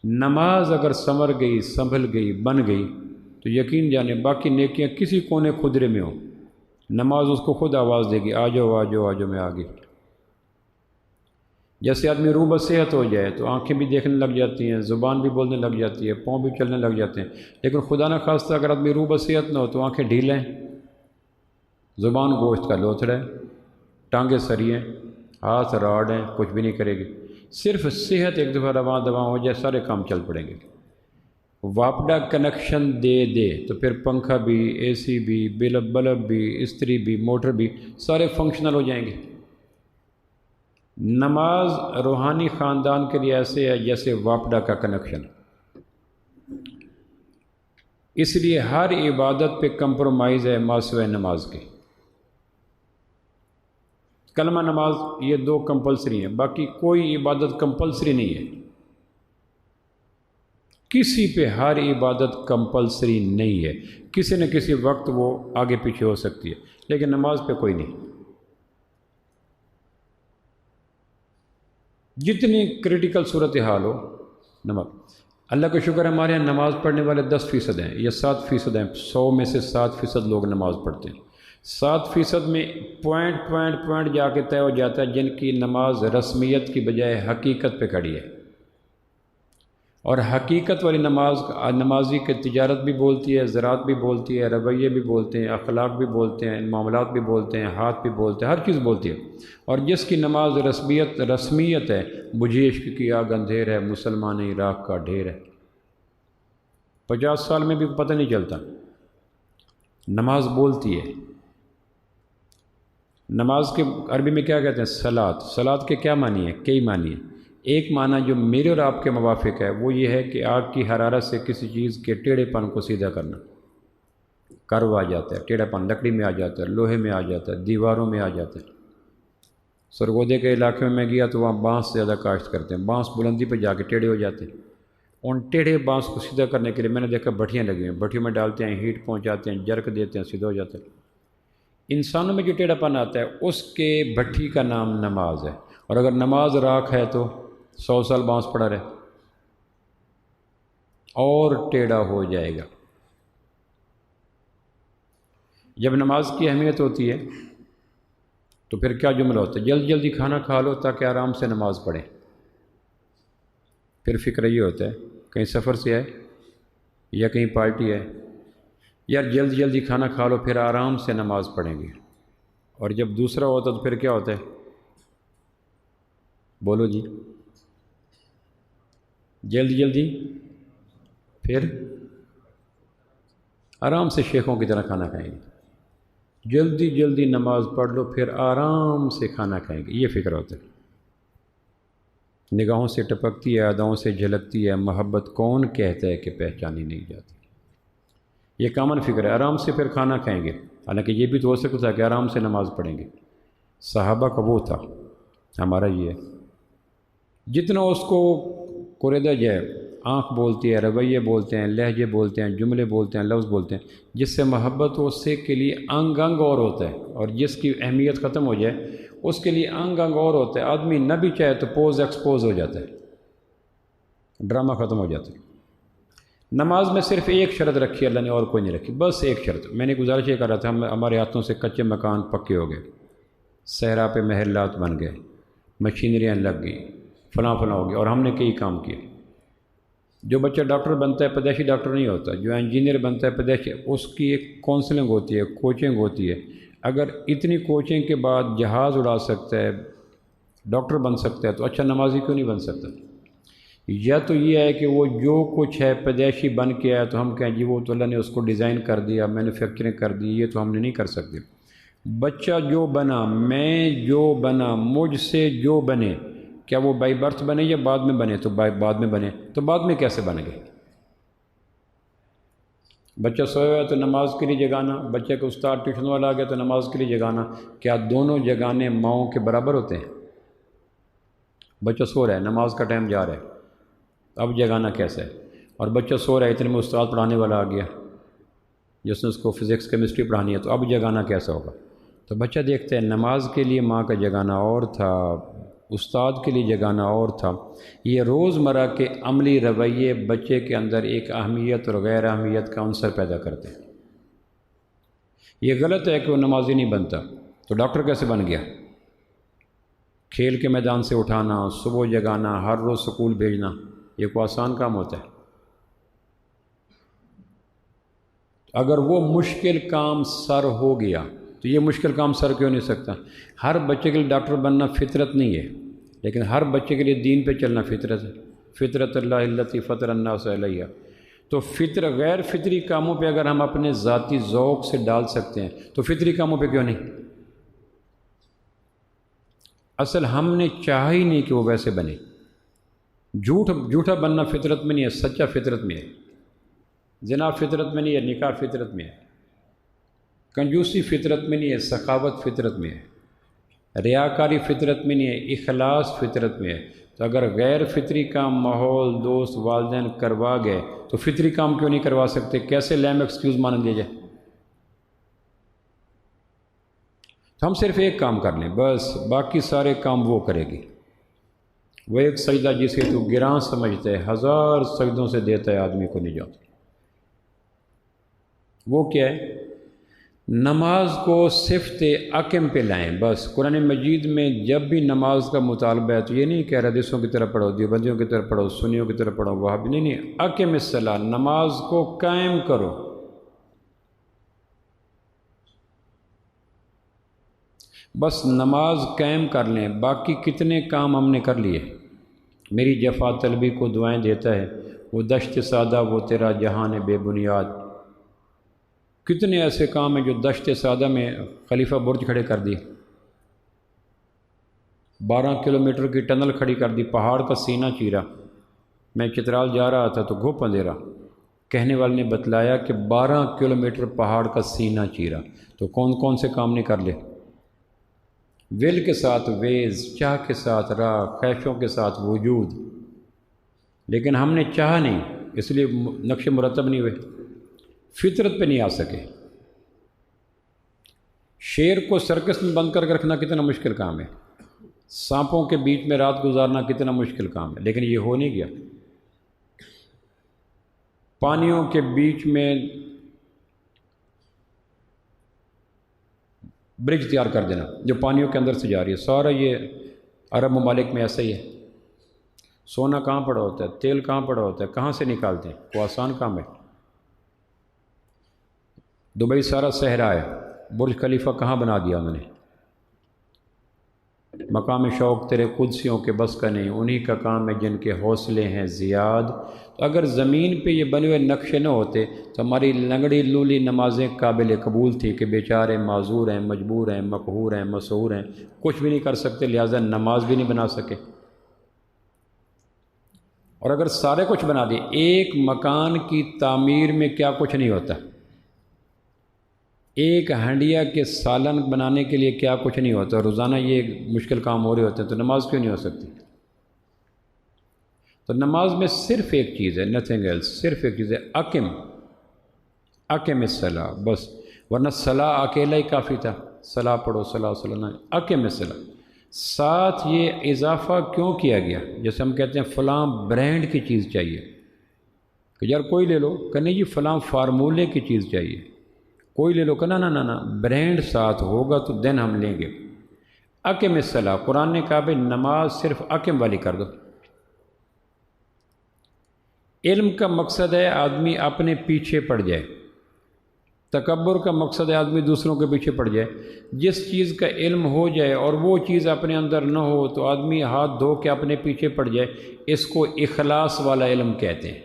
نماز اگر سنور گئی، سنبھل گئی، بن گئی تو یقین جانے باقی نیکیاں کسی کونے خدرے میں ہوں، نماز اس کو خود آواز دے گی، آ جاؤ آ جاؤ آ جاؤ، میں آگے۔ جیسے آدمی روح بصیحت ہو جائے تو آنکھیں بھی دیکھنے لگ جاتی ہیں، زبان بھی بولنے لگ جاتی ہے، پاؤں بھی چلنے لگ جاتے ہیں۔ لیکن خدا نہ خواستہ اگر آدمی روح بصیحت نہ ہو تو آنکھیں ڈھیلیں، زبان گوشت کا لوتھڑا ہے، ٹانگیں سری ہیں، ہاتھ راڑ ہیں، کچھ بھی نہیں کرے گی۔ صرف صحت ایک دفعہ رواں دواں ہو جائے، سارے کام چل پڑیں گے۔ واپڈا کنیکشن دے دے تو پھر پنکھا بھی، اے سی بھی، بلب بھی، استری بھی، موٹر بھی، سارے فنکشنل ہو جائیں گے۔ نماز روحانی خاندان کے لیے ایسے ہے جیسے واپڈا کا کنیکشن۔ اس لیے ہر عبادت پہ کمپرومائز ہے ماں سوائے نماز کے۔ کلمہ نماز یہ دو کمپلسری ہیں، باقی کوئی عبادت کمپلسری نہیں ہے۔ کسی پہ ہر عبادت کمپلسری نہیں ہے، کسی نہ کسی وقت وہ آگے پیچھے ہو سکتی ہے، لیکن نماز پہ کوئی نہیں۔ جتنی کریٹیکل صورتحال ہو، نماز۔ اللہ کا شکر ہے ہمارے یہاں نماز پڑھنے والے 10% ہیں یا 7% ہیں، 100 میں سے 7% لوگ نماز پڑھتے ہیں۔ 7% میں پوائنٹ جا کے طے ہو جاتا ہے جن کی نماز رسمیت کی بجائے حقیقت پہ کھڑی ہے۔ اور حقیقت والی نمازی کی تجارت بھی بولتی ہے، زراعت بھی بولتی ہے، رویے بھی بولتے ہیں، اخلاق بھی بولتے ہیں، معاملات بھی بولتے ہیں، ہاتھ بھی بولتے ہیں، ہر چیز بولتی ہے۔ اور جس کی نماز رسمیت ہے، بجھی عشق کی آگ اندھیر ہے، مسلمان عراق کا ڈھیر ہے، 50 سال میں بھی پتہ نہیں چلتا، نماز بولتی ہے۔ نماز کے عربی میں کیا کہتے ہیں؟ صلاۃ۔ صلاۃ کے کیا معنی ہے؟ کئی معنی ہیں۔ ایک معنی جو میرے اور آپ کے موافق ہے وہ یہ ہے کہ آگ کی حرارت سے کسی چیز کے ٹیڑھے پن کو سیدھا کرنا۔ کرو آ جاتا ہے، ٹیڑھا پن لکڑی میں آ جاتا ہے، لوہے میں آ جاتا ہے، دیواروں میں آ جاتا ہے۔ سرگودے کے علاقے میں گیا تو وہاں بانس سے زیادہ کاشت کرتے ہیں، بانس بلندی پہ جا کے ٹیڑھے ہو جاتے ہیں۔ ان ٹیڑھے بانس کو سیدھا کرنے کے لیے میں نے دیکھا بھٹیاں لگی ہیں، بھٹیوں میں ڈالتے ہیں، ہیٹ پہنچاتے ہیں، جرک دیتے ہیں، سیدھا ہو جاتا ہے۔ انسانوں میں جو ٹیڑھا پن آتا ہے اس کے بھٹی کا نام نماز ہے، اور اگر نماز راکھ ہے تو 100 سال بانس پڑا رہے اور ٹیڑھا ہو جائے گا۔ جب نماز کی اہمیت ہوتی ہے تو پھر کیا جملہ ہوتا ہے؟ جلدی کھانا کھا لو تاکہ آرام سے نماز پڑھیں۔ پھر فکر یہ ہوتا ہے کہیں سفر سے آئے یا کہیں پارٹی ہے، یار جلدی کھانا کھا لو پھر آرام سے نماز پڑھیں گے۔ اور جب دوسرا ہوتا تو پھر کیا ہوتا ہے؟ بولو جی، جلدی پھر آرام سے شیخوں کی طرح کھانا کھائیں گے۔ جلدی نماز پڑھ لو پھر آرام سے کھانا کھائیں گے، یہ فکر ہوتا ہے۔ نگاہوں سے ٹپکتی ہے، اداؤں سے جھلکتی ہے، محبت کون کہتا ہے کہ پہچانی نہیں جاتی؟ یہ کامن فکر ہے، آرام سے پھر کھانا کھائیں گے۔ حالانکہ یہ بھی تو ہو سکتا تھا کہ آرام سے نماز پڑھیں گے۔ صحابہ کا وہ تھا، ہمارا یہ ہے۔ جتنا اس کو قریدہ جائے، آنکھ بولتی ہے، رویے بولتے ہیں، لہجے بولتے ہیں، جملے بولتے ہیں، لفظ بولتے ہیں، جس سے محبت ہو اس سے کے لیے انگ اور ہوتا ہے، اور جس کی اہمیت ختم ہو جائے اس کے لیے انگ اور ہوتا ہے۔ آدمی نہ بھی چاہے تو پوز ایکسپوز ہو جاتا ہے، ڈرامہ ختم ہو جاتا ہے۔ نماز میں صرف ایک شرط رکھی اللہ نے، اور کوئی نہیں رکھی، بس ایک شرط۔ میں نے گزارش یہ کر رہا تھا، ہمارے ہاتھوں سے کچے مکان پکے ہو گئے، صحرا پہ محلات بن گئے، مشینریاں لگ گئی، فلاں ہو گیا، اور ہم نے کئی کام کیے۔ جو بچہ ڈاکٹر بنتا ہے پیدائشی ڈاکٹر نہیں ہوتا، جو انجینئر بنتا ہے پیدائشی، اس کی ایک کونسلنگ ہوتی ہے، کوچنگ ہوتی ہے۔ اگر اتنی کوچنگ کے بعد جہاز اڑا سکتا ہے، ڈاکٹر بن سکتا ہے تو اچھا نمازی کیوں نہیں بن سکتا؟ یا تو یہ ہے کہ وہ جو کچھ ہے پیدائشی بن کے آیا تو ہم کہیں جی وہ تو اللہ نے اس کو ڈیزائن کر دیا، مینوفیکچرنگ کر دی، یہ تو ہم نے نہیں کر سکتے۔ بچہ جو بنا، میں جو بنا، مجھ سے جو بنے، کیا وہ بائی برتھ بنے یا بعد میں بنے؟ تو بعد میں بنے، تو بعد میں کیسے بن گئے؟ بچہ سویا ہوا ہے تو نماز کے لیے جگانا، بچے کا استاد ٹیوشن والا آ گیا تو نماز کے لیے جگانا، کیا دونوں جگانے ماؤں کے برابر ہوتے ہیں؟ بچہ سو رہا ہے، نماز کا ٹائم جا رہا ہے، اب جگانا کیسا ہے؟ اور بچہ سو رہا ہے، اتنے میں استاد پڑھانے والا آ گیا جس نے اس کو فزکس کیمسٹری پڑھانی ہے، تو اب جگانا کیسا ہوگا؟ تو بچہ دیکھتے ہیں نماز کے لیے ماں کا جگانا اور تھا، استاد کے لیے جگانا اور تھا۔ یہ روزمرہ کے عملی رویے بچے کے اندر ایک اہمیت اور غیر اہمیت کا عنصر پیدا کرتے ہیں۔ یہ غلط ہے کہ وہ نمازی نہیں بنتا، تو ڈاکٹر کیسے بن گیا؟ کھیل کے میدان سے اٹھانا، صبح جگانا، ہر روز سکول بھیجنا، یہ کوئی آسان کام ہوتا ہے؟ اگر وہ مشکل کام سر ہو گیا تو یہ مشکل کام سر کیوں نہیں سکتا؟ ہر بچے کے لیے ڈاکٹر بننا فطرت نہیں ہے، لیکن ہر بچے کے لیے دین پہ چلنا فطرت ہے۔ فطرت اللہ التی فطر الناس علیہ۔ تو غیر فطری کاموں پہ اگر ہم اپنے ذاتی ذوق سے ڈال سکتے ہیں تو فطری کاموں پہ کیوں نہیں؟ اصل ہم نے چاہا ہی نہیں کہ وہ ویسے بنے۔ جھوٹا بننا فطرت میں نہیں ہے، سچا فطرت میں ہے۔ زنا فطرت میں نہیں ہے، نکاح فطرت میں ہے۔ کنجوسی فطرت میں نہیں ہے، سخاوت فطرت میں ہے۔ ریاکاری فطرت میں نہیں ہے، اخلاص فطرت میں ہے۔ تو اگر غیر فطری کام ماحول، دوست، والدین کروا گئے تو فطری کام کیوں نہیں کروا سکتے؟ کیسے لیم ایکسکیوز مان لیا جائے؟ ہم صرف ایک کام کر لیں بس، باقی سارے کام وہ کرے گی۔ وہ ایک سجدہ جسے تو گراں سمجھتا ہے، 1000 سجدوں سے دیتا ہے آدمی کو نجات۔ وہ کیا ہے؟ نماز کو صفت اقم پہ لائیں بس۔ قرآن مجید میں جب بھی نماز کا مطالبہ ہے تو یہ نہیں کہہ رہا حدیثوں کی طرف پڑھو، دیوبندیوں کی طرف پڑھو، سنیوں کی طرف پڑھو، وہابی نہیں، اقم الصلاۃ، نماز کو قائم کرو۔ بس نماز قائم کر لیں، باقی کتنے کام ہم نے کر لیے۔ میری جفا طلبی کو دعائیں دیتا ہے، وہ دشت سادہ وہ تیرا جہان بے بنیاد۔ کتنے ایسے کام ہیں جو دشت سادہ میں خلیفہ برج کھڑے کر دی، 12 کلومیٹر کی ٹنل کھڑی کر دی، پہاڑ کا سینہ چیرا۔ میں چترال جا رہا تھا تو گھوپ اندھیرا، کہنے والے نے بتلایا کہ 12 کلومیٹر پہاڑ کا سینہ چیرا۔ تو کون کون سے کام نہیں کر لے؟ ول کے ساتھ ویز، چاہ کے ساتھ راہ، خواہشوں کے ساتھ وجود۔ لیکن ہم نے چاہا نہیں، اس لیے نقش مرتب نہیں ہوئے، فطرت پہ نہیں آ سکے۔ شیر کو سرکس میں بند کر کے رکھنا کتنا مشکل کام ہے، سانپوں کے بیچ میں رات گزارنا کتنا مشکل کام ہے، لیکن یہ ہو نہیں گیا۔ پانیوں کے بیچ میں برج تیار کر دینا جو پانیوں کے اندر سے جا رہی ہے، سارا یہ عرب ممالک میں ایسا ہی ہے۔ سونا کہاں پڑا ہوتا ہے، تیل کہاں پڑا ہوتا ہے، کہاں سے نکالتے ہیں؟ وہ آسان کام ہے۔ دبئی سارا صحرا ہے، برج خلیفہ کہاں بنا دیا انہوں نے؟ مقام شوق تیرے قدسیوں کے بس کا نہیں، انہی کا کام ہے جن کے حوصلے ہیں زیاد۔ تو اگر زمین پہ یہ بنے ہوئے نقشے نہ ہوتے تو ہماری لنگڑی لولی نمازیں قابل قبول تھی کہ بیچارے معذور ہیں، مجبور ہیں، مقہور ہیں، مسحور ہیں، کچھ بھی نہیں کر سکتے، لہٰذا نماز بھی نہیں بنا سکے۔ اور اگر سارے کچھ بنا دیے، ایک مکان کی تعمیر میں کیا کچھ نہیں ہوتا، ایک ہنڈیا کے سالن بنانے کے لیے کیا کچھ نہیں ہوتا، روزانہ یہ مشکل کام ہو رہے ہوتے ہیں، تو نماز کیوں نہیں ہو سکتی؟ تو نماز میں صرف ایک چیز ہے، نتھنگ ایلس، صرف ایک چیز ہے، اقم الصلاۃ بس، ورنہ صلاح اکیلا ہی کافی تھا، صلاح پڑھو، صلاح نہیں، اقم الصلاۃ۔ ساتھ یہ اضافہ کیوں کیا گیا؟ جیسے ہم کہتے ہیں فلاں برانڈ کی چیز چاہیے، کہ یار کوئی لے لو، کہ نہیں جی فلاں فارمولے کی چیز چاہیے، کوئی لے لو، کہ نہ برانڈ ساتھ ہوگا تو دین ہم لیں گے۔ اقم الصلاۃ، قرآن نے کہا بھائی نماز صرف اقم والی کر دو۔ علم کا مقصد ہے آدمی اپنے پیچھے پڑ جائے، تکبر کا مقصد ہے آدمی دوسروں کے پیچھے پڑ جائے۔ جس چیز کا علم ہو جائے اور وہ چیز اپنے اندر نہ ہو تو آدمی ہاتھ دھو کے اپنے پیچھے پڑ جائے، اس کو اخلاص والا علم کہتے ہیں۔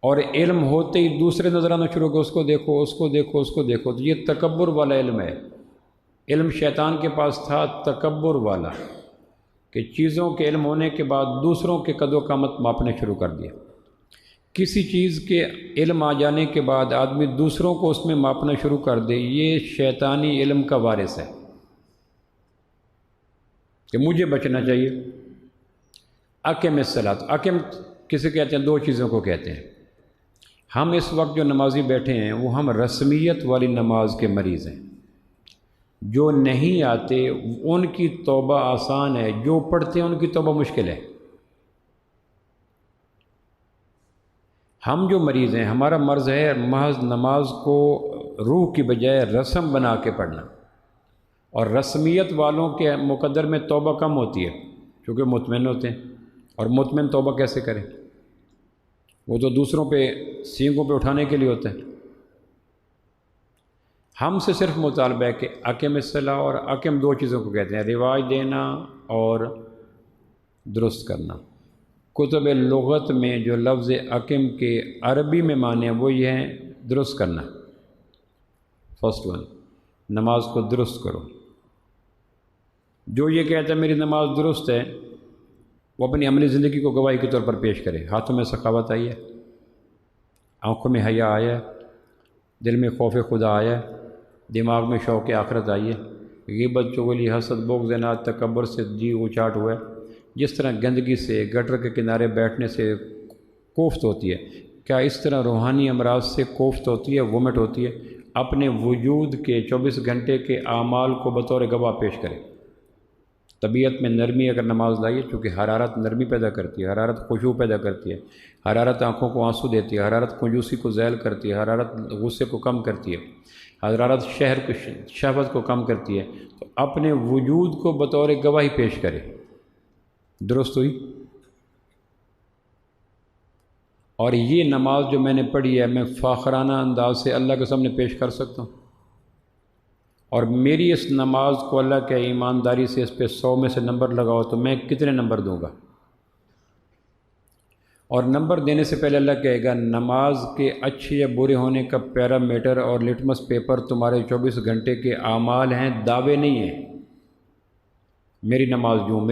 اور علم ہوتے ہی دوسرے نظر آنا شروع ہو، اس کو دیکھو، اس کو دیکھو، اس کو دیکھو، تو یہ تکبر والا علم ہے۔ علم شیطان کے پاس تھا تکبر والا، کہ چیزوں کے علم ہونے کے بعد دوسروں کے قد و قامت ماپنے شروع کر دیا۔ کسی چیز کے علم آ جانے کے بعد آدمی دوسروں کو اس میں ماپنا شروع کر دے، یہ شیطانی علم کا وارث ہے، کہ مجھے بچنا چاہیے۔ اقم الصلاۃ، اقم کسے کہتے ہیں؟ دو چیزوں کو کہتے ہیں۔ ہم اس وقت جو نمازی بیٹھے ہیں وہ ہم رسمیت والی نماز کے مریض ہیں۔ جو نہیں آتے ان کی توبہ آسان ہے، جو پڑھتے ہیں ان کی توبہ مشکل ہے۔ ہم جو مریض ہیں، ہمارا مرض ہے محض نماز کو روح کی بجائے رسم بنا کے پڑھنا، اور رسمیت والوں کے مقدر میں توبہ کم ہوتی ہے کیونکہ مطمئن ہوتے ہیں، اور مطمئن توبہ کیسے کریں؟ وہ تو دوسروں پہ سینگوں پہ اٹھانے کے لیے ہوتا ہے۔ ہم سے صرف مطالبہ ہے کہ اقم الصلاۃ، اور اقم دو چیزوں کو کہتے ہیں، رواج دینا اور درست کرنا۔ کتب لغت میں جو لفظ اقم کے عربی میں معنی وہ یہ ہیں درست کرنا۔ فرسٹ ون، نماز کو درست کرو۔ جو یہ کہتا ہے میری نماز درست ہے، وہ اپنی عملی زندگی کو گواہی کے طور پر پیش کرے۔ ہاتھوں میں سخاوت آئی ہے، آنکھوں میں حیا آیا ہے، دل میں خوف خدا آیا ہے، دماغ میں شوق آخرت آئی ہے، غیبت، چغلی، حسد، بغض، اناد، تکبر سے جی اچاٹ ہوا ہے۔ جس طرح گندگی سے، گٹر کے کنارے بیٹھنے سے کوفت ہوتی ہے، کیا اس طرح روحانی امراض سے کوفت ہوتی ہے، وومٹ ہوتی ہے؟ اپنے وجود کے 24 گھنٹے کے اعمال کو بطور گواہ پیش کرے۔ طبیعت میں نرمی اگر نماز لائیے، چونکہ حرارت نرمی پیدا کرتی ہے، حرارت خشوع پیدا کرتی ہے، حرارت آنکھوں کو آنسو دیتی ہے، حرارت کنجوسی کو ذیل کرتی ہے، حرارت غصے کو کم کرتی ہے، حرارت شہوت کو کم کرتی ہے، تو اپنے وجود کو بطور گواہی پیش کرے۔ درست ہوئی؟ اور یہ نماز جو میں نے پڑھی ہے، میں فاخرانہ انداز سے اللہ کے سامنے پیش کر سکتا ہوں، اور میری اس نماز کو اللہ کے ایمانداری سے اس پہ 100 میں سے نمبر لگاؤ تو میں کتنے نمبر دوں گا؟ اور نمبر دینے سے پہلے اللہ کہے گا نماز کے اچھے یا برے ہونے کا پیرامیٹر اور لٹمس پیپر تمہارے 24 گھنٹے کے اعمال ہیں، دعوے نہیں ہیں۔ میری نماز جو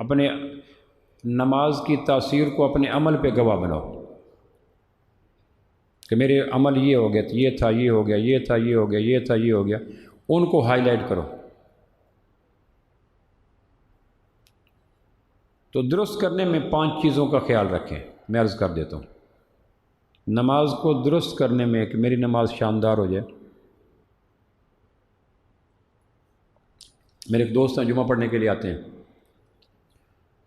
اپنے نماز کی تاثیر کو اپنے عمل پہ گواہ بناؤ، کہ میرے عمل یہ ہو گیا، یہ تھا، یہ ہو گیا، یہ تھا، یہ ہو گیا، یہ تھا، یہ ہو گیا، ان کو ہائی لائٹ کرو۔ تو درست کرنے میں 5 چیزوں کا خیال رکھیں، میں عرض کر دیتا ہوں۔ نماز کو درست کرنے میں کہ میری نماز شاندار ہو جائے۔ میرے ایک دوست ہیں، جمعہ پڑھنے کے لیے آتے ہیں،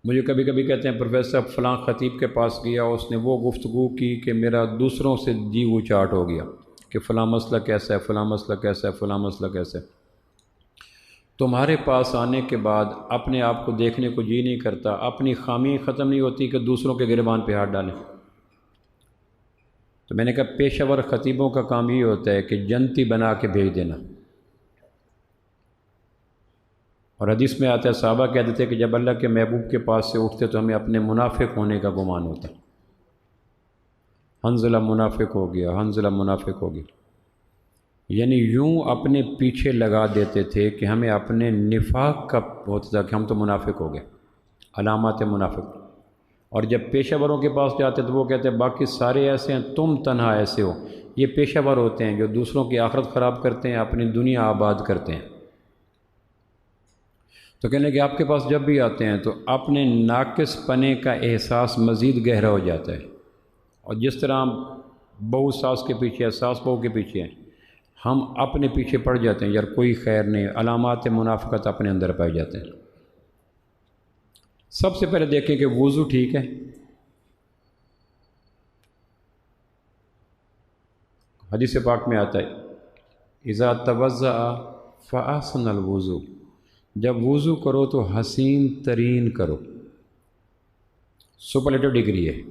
مجھے کبھی کبھی کہتے ہیں پروفیسر فلاں خطیب کے پاس گیا، اس نے وہ گفتگو کی کہ میرا دوسروں سے جی وہ چاٹ ہو گیا، کہ فلاں مسئلہ کیسا ہے، فلاں مسئلہ کیسا ہے، فلاں مسئلہ کیسا ہے۔ تمہارے پاس آنے کے بعد اپنے آپ کو دیکھنے کو جی نہیں کرتا، اپنی خامی ختم نہیں ہوتی کہ دوسروں کے گریبان پہ ہاتھ ڈالیں۔ تو میں نے کہا پیشہ ور خطیبوں کا کام یہ ہوتا ہے کہ جنتی بنا کے بھیج دینا۔ اور حدیث میں آتا ہے صحابہ کہتے تھے کہ جب اللہ کے محبوب کے پاس سے اٹھتے تو ہمیں اپنے منافق ہونے کا گمان ہوتا، حنظلہ منافق ہو گیا، حنظلہ منافق ہو گیا، یعنی یوں اپنے پیچھے لگا دیتے تھے کہ ہمیں اپنے نفاق کا ہوتا تھا کہ ہم تو منافق ہو گئے، علامات منافق۔ اور جب پیشہ وروں کے پاس جاتے تو وہ کہتے ہیں باقی سارے ایسے ہیں، تم تنہا ایسے ہو۔ یہ پیشہ ور ہوتے ہیں جو دوسروں کی آخرت خراب کرتے ہیں، اپنی دنیا آباد کرتے ہیں۔ تو کہنے کہ آپ کے پاس جب بھی آتے ہیں تو اپنے ناقص پنے کا احساس مزید گہرا ہو جاتا ہے، اور جس طرح بہو ساس کے پیچھے ہے، ساس بہو کے پیچھے ہیں، ہم اپنے پیچھے پڑ جاتے ہیں، یار کوئی خیر نہیں، علامات منافقت اپنے اندر پائے جاتے ہیں۔ سب سے پہلے دیکھیں کہ وضو ٹھیک ہے۔ حدیث پاک میں آتا ہے اذا توضأ فاحسن الوضو، جب وضو کرو تو حسین ترین کرو، سپرلیٹو ڈگری ہے۔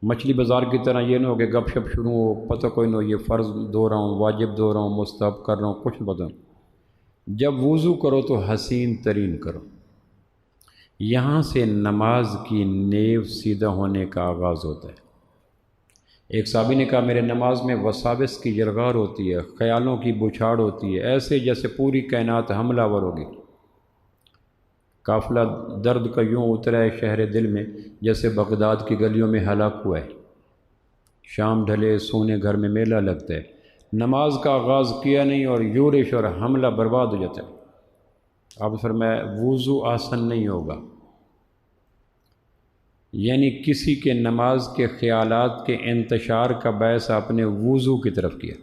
مچھلی بازار کی طرح یہ نہ ہو کہ گپ شپ شروع ہو، پتہ کوئی نہ ہو یہ فرض دو رہا ہوں، واجب دو رہا ہوں، مستحب کر رہا ہوں، کچھ پتہ نہیں۔ جب وضو کرو تو حسین ترین کرو۔ یہاں سے نماز کی نیو سیدھا ہونے کا آغاز ہوتا ہے۔ ایک صحابی نے کہا میرے نماز میں وساوس کی یلغار ہوتی ہے، خیالوں کی بچھاڑ ہوتی ہے، ایسے جیسے پوری کائنات حملہ آور ہوگی۔ قافلہ درد کا یوں اترا ہے شہر دل میں جیسے بغداد کی گلیوں میں ہلاک ہوا ہے۔ شام ڈھلے سونے گھر میں میلہ لگتا ہے، نماز کا آغاز کیا نہیں اور یورش اور حملہ برباد ہو جاتا ہے۔ آپ فرمایا وضو آسن نہیں ہوگا، یعنی کسی کے نماز کے خیالات کے انتشار کا باعث آپ نے وضو کی طرف کیا۔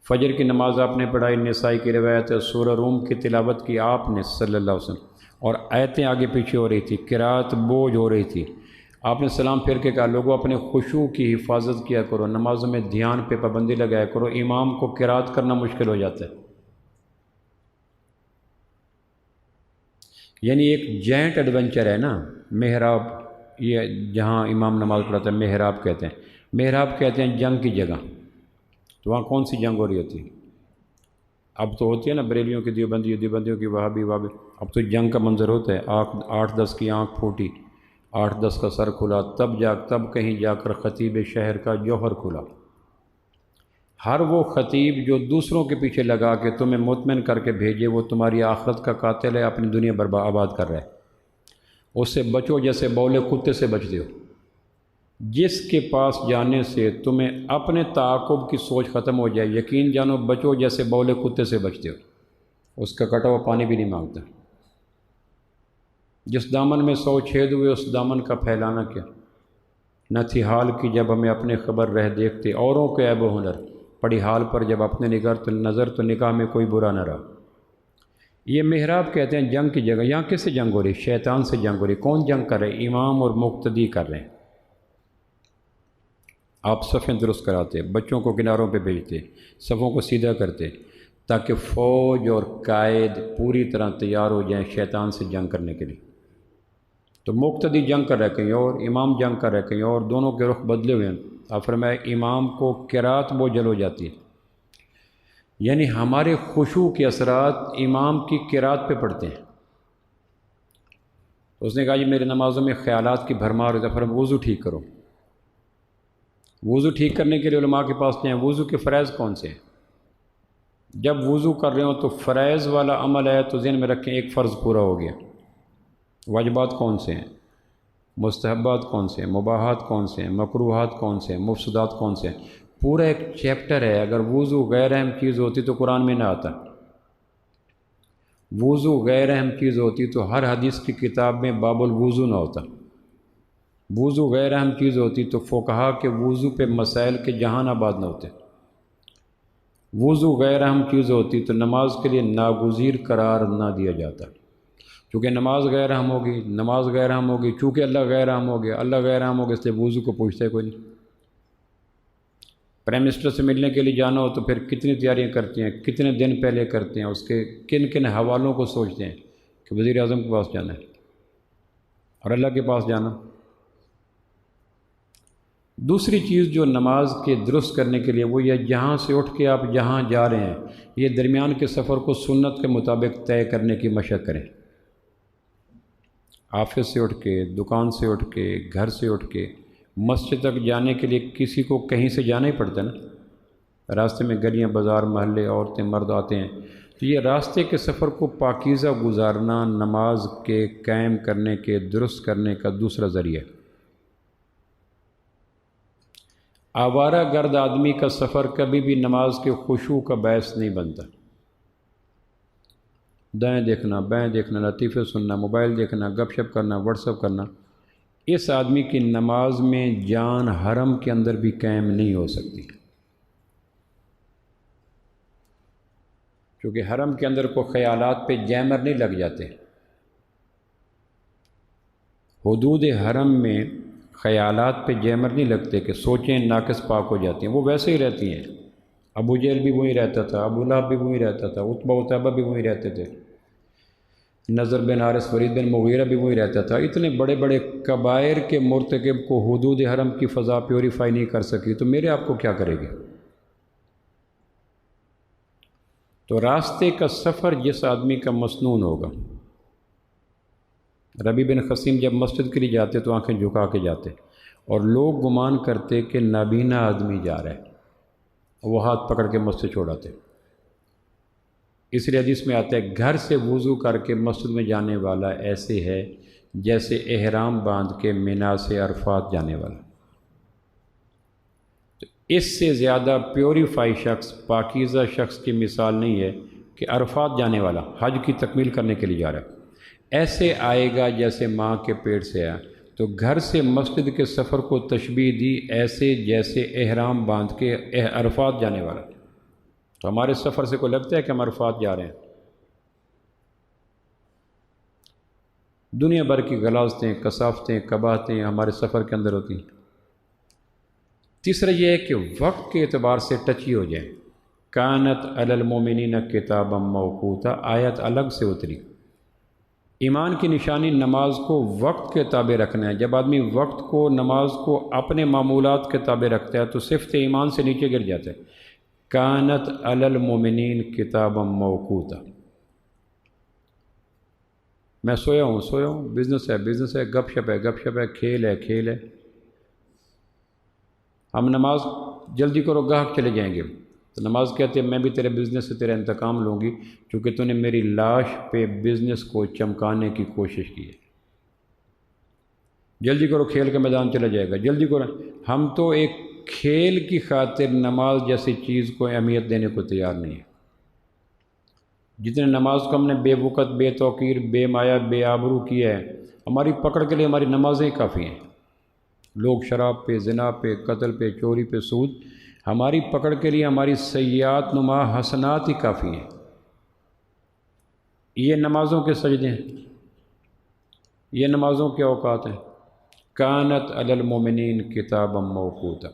فجر کی نماز آپ نے پڑھائی، نسائی کی روایت ہے، سورہ روم کی تلاوت کی آپ نے صلی اللہ علیہ وسلم، اور آیتیں آگے پیچھے ہو رہی تھی، قرات بوجھ ہو رہی تھی۔ آپ نے سلام پھیر کے کہا لوگوں اپنے خشوع کی حفاظت کیا کرو، نمازوں میں دھیان پہ پابندی لگایا کرو، امام کو قرات کرنا مشکل ہو جاتا ہے۔ یعنی ایک جائنٹ ایڈونچر ہے نا محراب، یہ جہاں امام نماز پڑھاتا ہے محراب کہتے ہیں۔ محراب کہتے ہیں جنگ کی جگہ، تو وہاں کون سی جنگ ہو رہی ہوتی ہے؟ اب تو ہوتی ہے نا بریلیوں کی دیوبندی، دیوبندیوں کی وہابی، اب تو جنگ کا منظر ہوتا ہے، 8-10 کی آنکھ پھوٹی، 8-10 کا سر کھلا، تب کہیں جا کر خطیب شہر کا جوہر کھلا۔ ہر وہ خطیب جو دوسروں کے پیچھے لگا کے تمہیں مطمئن کر کے بھیجے وہ تمہاری آخرت کا قاتل ہے، اپنی دنیا آباد کر رہا ہے۔ اس سے بچو جیسے بولے کتے سے بچتے ہو۔ جس کے پاس جانے سے تمہیں اپنے تعاقب کی سوچ ختم ہو جائے، یقین جانو بچو جیسے بولے کتے سے بچتے ہو۔ اس کا کٹا ہوا پانی بھی نہیں مانگتا۔ جس دامن میں 100 چھید ہوئے اس دامن کا پھیلانا کیا؟ نہ تھی حال کی جب ہمیں اپنے خبر رہ دیکھتے، اوروں کے عیب و ہنر پڑی حال پر جب اپنے نظر تو نکاح میں کوئی برا نہ رہا۔ یہ محراب کہتے ہیں جنگ کی جگہ۔ یہاں کس سے جنگ ہو رہی؟ شیطان سے جنگ ہو رہی۔ کون جنگ کر رہے؟ امام اور مقتدی کر رہے ہیں۔ آپ صفیں درست کراتے، بچوں کو کناروں پہ بھیجتے، صفوں کو سیدھا کرتے تاکہ فوج اور قائد پوری طرح تیار ہو جائیں شیطان سے جنگ کرنے کے لیے۔ تو مقتدی جنگ کر رہے کہیں اور، امام جنگ کر رہے کہیں اور، دونوں کے رخ بدلے ہوئے ہیں۔ آپ فرمایا امام کو قرات بوجھل ہو جاتی ہے، یعنی ہمارے خشوع کے اثرات امام کی قرات پہ پڑتے ہیں۔ تو اس نے کہا جی میرے نمازوں میں خیالات کی بھرمار ہوتا ہے، فرمایا وضو ٹھیک کرو۔ وضو ٹھیک کرنے کے لیے علماء کے پاس جائیں، وضو کے فرائض کون سے ہیں؟ جب وضو کر رہے ہوں تو فرائض والا عمل ہے تو ذہن میں رکھیں ایک فرض پورا ہو گیا۔ واجبات کون سے ہیں؟ مستحبات کون سے ہیں؟ مباحات کون سے ہیں؟ مکروہات کون سے ہیں؟ مفسدات کون سے ہیں؟ پورا ایک چیپٹر ہے۔ اگر وضو غیر اہم چیز ہوتی تو قرآن میں نہ آتا۔ وضو غیر اہم چیز ہوتی تو ہر حدیث کی کتاب میں باب الوضو نہ ہوتا۔ وضو غیر اہم چیز ہوتی تو فقہا کے وضو پہ مسائل کے جہان آباد نہ ہوتے۔ وضو غیر اہم چیز ہوتی تو نماز کے لیے ناگزیر قرار نہ دیا جاتا۔ چونکہ نماز غیر اہم ہوگی، نماز غیر اہم ہوگی، چونکہ اللہ غیر اہم ہو گیا، اللہ غیر اہم ہو گیا، اس لیے وضو کو پوچھتا ہے کوئی نہیں۔ پرائم منسٹر سے ملنے کے لیے جانا ہو تو پھر کتنی تیاریاں کرتے ہیں، کتنے دن پہلے کرتے ہیں، اس کے کن کن حوالوں کو سوچتے ہیں کہ وزیر اعظم کے پاس جانا ہے اور اللہ کے پاس جانا۔ دوسری چیز جو نماز کے درست کرنے کے لیے وہ یہ جہاں سے اٹھ کے آپ جہاں جا رہے ہیں یہ درمیان کے سفر کو سنت کے مطابق طے کرنے کی مشق کریں۔ آفس سے اٹھ کے، دکان سے اٹھ کے، گھر سے اٹھ کے مسجد تک جانے کے لیے کسی کو کہیں سے جانا ہی پڑتا ہے نا۔ راستے میں گلیاں، بازار، محلے، عورتیں، مرد آتے ہیں، تو یہ راستے کے سفر کو پاکیزہ گزارنا نماز کے قائم کرنے کے، درست کرنے کا دوسرا ذریعہ ہے۔ آوارہ گرد آدمی کا سفر کبھی بھی نماز کے خشوع کا باعث نہیں بنتا۔ دائیں دیکھنا، بائیں دیکھنا، لطیفے سننا، موبائل دیکھنا، گپ شپ کرنا، واٹس ایپ کرنا، اس آدمی کی نماز میں جان حرم کے اندر بھی قائم نہیں ہو سکتی، کیونکہ حرم کے اندر کو خیالات پہ جیمر نہیں لگ جاتے۔ حدود حرم میں خیالات پہ جیمر نہیں لگتے کہ سوچیں ناقص پاک ہو جاتی ہیں، وہ ویسے ہی رہتی ہیں۔ ابو جہل بھی وہیں رہتا تھا، ابو لہب بھی وہیں رہتا تھا، عتبہ بھی وہیں رہتے تھے۔ نضر بن حارث، ولید بن مغیرہ بھی وہی رہتا تھا۔ اتنے بڑے بڑے کبائر کے مرتکب کو حدود حرم کی فضا پیوریفائی نہیں کر سکی، تو میرے آپ کو کیا کرے گی؟ تو راستے کا سفر جس آدمی کا مسنون ہوگا، ربی بن خصیم جب مسجد کے لیے جاتے تو آنکھیں جھکا کے جاتے، اور لوگ گمان کرتے کہ نابینا آدمی جا رہا ہے، وہ ہاتھ پکڑ کے مسجد چھوڑاتے۔ اس لیے حدیث میں آتا ہے گھر سے وضو کر کے مسجد میں جانے والا ایسے ہے جیسے احرام باندھ کے مینا سے عرفات جانے والا۔ تو اس سے زیادہ پیوریفائی شخص، پاکیزہ شخص کی مثال نہیں ہے کہ عرفات جانے والا حج کی تکمیل کرنے کے لیے جا رہا ہے۔ ایسے آئے گا جیسے ماں کے پیٹ سے آیا۔ تو گھر سے مسجد کے سفر کو تشبیہ دی ایسے جیسے احرام باندھ کے عرفات جانے والا۔ تو ہمارے سفر سے کوئی لگتا ہے کہ ہم عرفات جا رہے ہیں؟ دنیا بھر کی غلاظتیں، کثافتیں، قباحتیں ہمارے سفر کے اندر ہوتی ہیں۔ تیسرا یہ ہے کہ وقت کے اعتبار سے ٹچی ہو جائیں۔ کانت علی المومنین کتابا موقوتا، آیت الگ سے اتری۔ ایمان کی نشانی نماز کو وقت کے تابع رکھنا ہے۔ جب آدمی وقت کو، نماز کو اپنے معمولات کے تابع رکھتا ہے تو صفت ایمان سے نیچے گر جاتا ہے۔ کانت علی المومنین کتابا موقوتا، میں سویا ہوں، بزنس ہے، گپ شپ ہے، کھیل ہے، ہم نماز جلدی کرو گاہک چلے جائیں گے، تو نماز کہتے ہیں میں بھی تیرے بزنس سے تیرا انتقام لوں گی کیونکہ تو نے میری لاش پہ بزنس کو چمکانے کی کوشش کی ہے۔ جلدی کرو، کھیل کے میدان چلا جائے گا، جلدی کرو۔ ہم تو ایک کھیل کی خاطر نماز جیسی چیز کو اہمیت دینے کو تیار نہیں ہے۔ جتنے نماز کو ہم نے بے وقت، بے توقیر، بے مایا، بے آبرو کیا ہے، ہماری پکڑ کے لیے ہماری نمازیں کافی ہیں۔ لوگ شراب پہ، زنا پہ، قتل پہ، چوری پہ، سود، ہماری پکڑ کے لیے ہماری سیئات نما حسنات ہی کافی ہیں۔ یہ نمازوں کے سجدے ہیں، یہ نمازوں کے اوقات ہیں۔ کانت علی المومنین کتابا موقوتا۔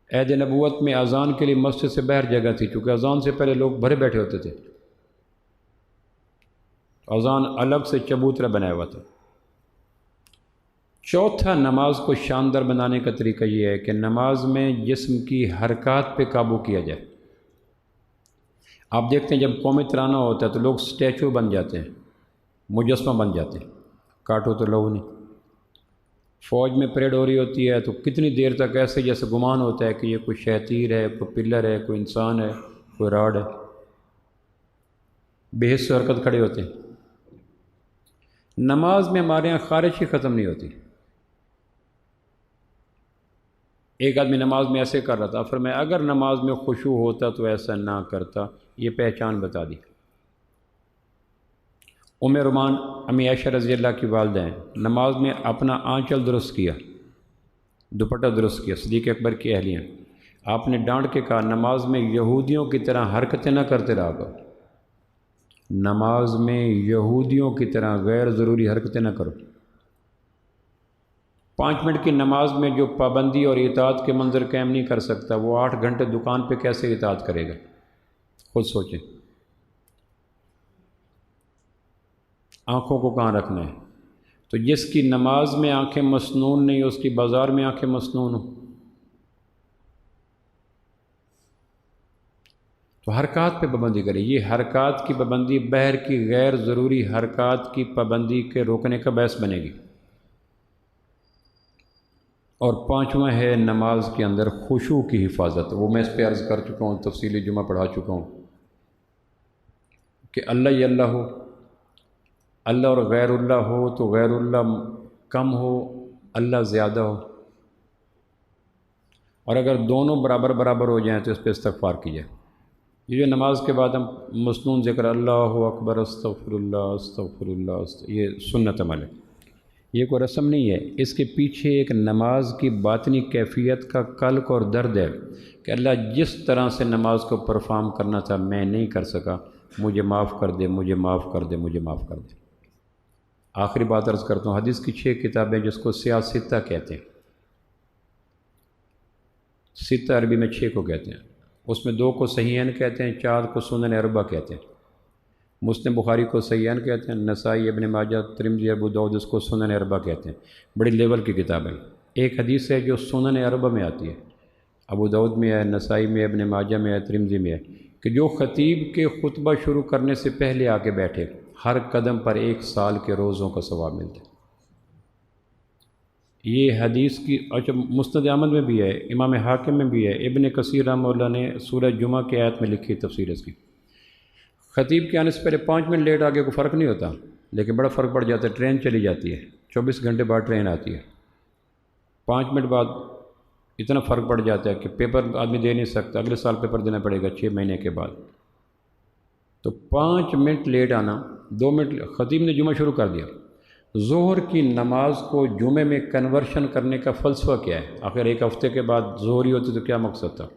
عہد نبوت میں اذان کے لیے مسجد سے باہر جگہ تھی، چونکہ اذان سے پہلے لوگ بھرے بیٹھے ہوتے تھے، اذان الگ سے چبوترا بنایا ہوا تھا۔ چوتھا، نماز کو شاندار بنانے کا طریقہ یہ ہے کہ نماز میں جسم کی حرکات پہ قابو کیا جائے۔ آپ دیکھتے ہیں جب قومی ترانہ ہوتا ہے تو لوگ سٹیچو بن جاتے ہیں، مجسمہ بن جاتے ہیں، کاٹو تو لو نہیں۔ فوج میں پریڈ ہو رہی ہوتی ہے تو کتنی دیر تک ایسے جیسے گمان ہوتا ہے کہ یہ کوئی شہتیر ہے، کوئی پلر ہے، کوئی انسان ہے، کوئی راڈ ہے، بے حس حرکت کھڑے ہوتے ہیں۔ نماز میں ہمارے یہاں خارش ہی ختم نہیں ہوتی۔ ایک آدمی نماز میں ایسے کر رہا تھا، فرمایا اگر نماز میں خشوع ہوتا تو ایسا نہ کرتا۔ یہ پہچان بتا دی۔ ام رومان امی عائشہ رضی اللہ کی والدہ ہیں، نماز میں اپنا آنچل درست کیا، دوپٹہ درست کیا، صدیق اکبر کی اہلیہ ہیں۔ آپ نے ڈانٹ کے کہا نماز میں یہودیوں کی طرح حرکتیں نہ کرتے رہا کرو، نماز میں یہودیوں کی طرح غیر ضروری حرکتیں نہ کرو۔ 5 منٹ کی نماز میں جو پابندی اور اطاعت کے منظر قائم نہیں کر سکتا، وہ 8 گھنٹے دکان پہ کیسے اطاعت کرے گا؟ خود سوچیں۔ آنکھوں کو کہاں رکھنا ہے؟ تو جس کی نماز میں آنکھیں مسنون نہیں، اس کی بازار میں آنکھیں مسنون ہوں۔ تو حرکات پہ پابندی کریں۔ یہ حرکات کی پابندی بہر کی غیر ضروری حرکات کی پابندی کے روکنے کا باعث بنے گی۔ اور 5واں ہے نماز کے اندر خشوع کی حفاظت۔ وہ میں اس پہ عرض کر چکا ہوں، تفصیلی جمعہ پڑھا چکا ہوں کہ اللہ ہی اللہ ہو، اللہ اور غیر اللہ ہو تو غیر اللہ کم ہو، اللہ زیادہ ہو، اور اگر دونوں برابر برابر ہو جائیں تو اس پہ استغفار کی جائے۔ یہ جو نماز کے بعد ہم مسنون ذکر اللہ اکبر استغفر اللہ یہ سنت عمل ہے، یہ کوئی رسم نہیں ہے۔ اس کے پیچھے ایک نماز کی باطنی کیفیت کا قلق اور درد ہے کہ اللہ جس طرح سے نماز کو پرفارم کرنا تھا میں نہیں کر سکا، مجھے معاف کر دے، مجھے معاف کر دے، مجھے معاف کر دے۔ آخری بات عرض کرتا ہوں، حدیث کی 6 کتابیں جس کو سیاستہ کہتے ہیں، ستہ عربی میں 6 کو کہتے ہیں، اس میں 2 کو صحیحین کہتے ہیں، 4 کو سنن اربع کہتے ہیں۔ مسلم بخاری کو صحیحین کہتے ہیں، نسائی، ابن ماجہ، ترمذی، ابو داؤد اس کو سنن اربع کہتے ہیں۔ بڑی لیول کی کتاب ہے۔ ایک حدیث ہے جو سنن اربع میں آتی ہے، ابو داؤد میں ہے، نسائی میں، ابن ماجہ میں ہے، ترمذی میں ہے، کہ جو خطیب کے خطبہ شروع کرنے سے پہلے آ کے بیٹھے، ہر قدم پر 1 سال کے روزوں کا ثواب ملتا ہے۔ یہ حدیث کی مسند احمد میں بھی ہے، امام حاکم میں بھی ہے، ابن کثیر رحمہ اللہ نے سورہ جمعہ کی آیت میں لکھی تفسیر اس کی۔ خطیب کے آنے سے پہلے 5 منٹ لیٹ آگے کوئی فرق نہیں ہوتا، لیکن بڑا فرق پڑ جاتا ہے۔ ٹرین چلی جاتی ہے، 24 گھنٹے بعد ٹرین آتی ہے، 5 منٹ بعد اتنا فرق پڑ جاتا ہے کہ پیپر آدمی دے نہیں سکتا، اگلے سال پیپر دینا پڑے گا 6 مہینے کے بعد۔ تو 5 منٹ لیٹ آنا، 2 منٹ خطیب نے جمعہ شروع کر دیا۔ ظہر کی نماز کو جمعے میں کنورشن کرنے کا فلسفہ کیا ہے؟ آخر 1 ہفتے کے بعد ظہر ہی ہوتی تو کیا مقصد تھا؟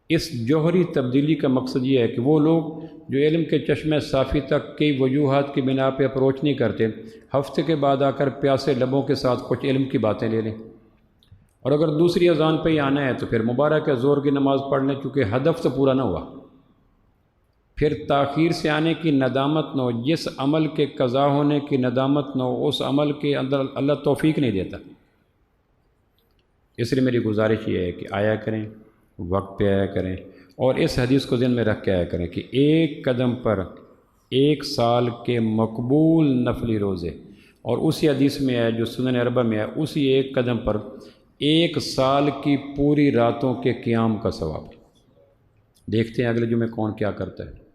اس جوہری تبدیلی کا مقصد یہ ہے کہ وہ لوگ جو علم کے چشمہ صافی تک کئی وجوہات کی بنا پہ اپروچ نہیں کرتے، ہفتے کے بعد آ کر پیاسے لبوں کے ساتھ کچھ علم کی باتیں لے لیں، اور اگر دوسری اذان پہ ہی آنا ہے تو پھر مبارک ہے، ظہر کی نماز پڑھ لیں، چونکہ ہدف تو پورا نہ ہوا۔ پھر تاخیر سے آنے کی ندامت نہ ہو، جس عمل کے قضا ہونے کی ندامت نہ ہو، اس عمل کے اندر اللہ توفیق نہیں دیتا۔ اس لیے میری گزارش یہ ہے کہ آیا کریں، وقت پہ آیا کریں، اور اس حدیث کو ذہن میں رکھ کے آیا کریں کہ 1 قدم پر 1 سال کے مقبول نفلی روزے، اور اسی حدیث میں ہے جو سنن اربع میں ہے، اسی 1 قدم پر 1 سال کی پوری راتوں کے قیام کا ثواب۔ دیکھتے ہیں اگلے جمعے کون کیا کرتا ہے۔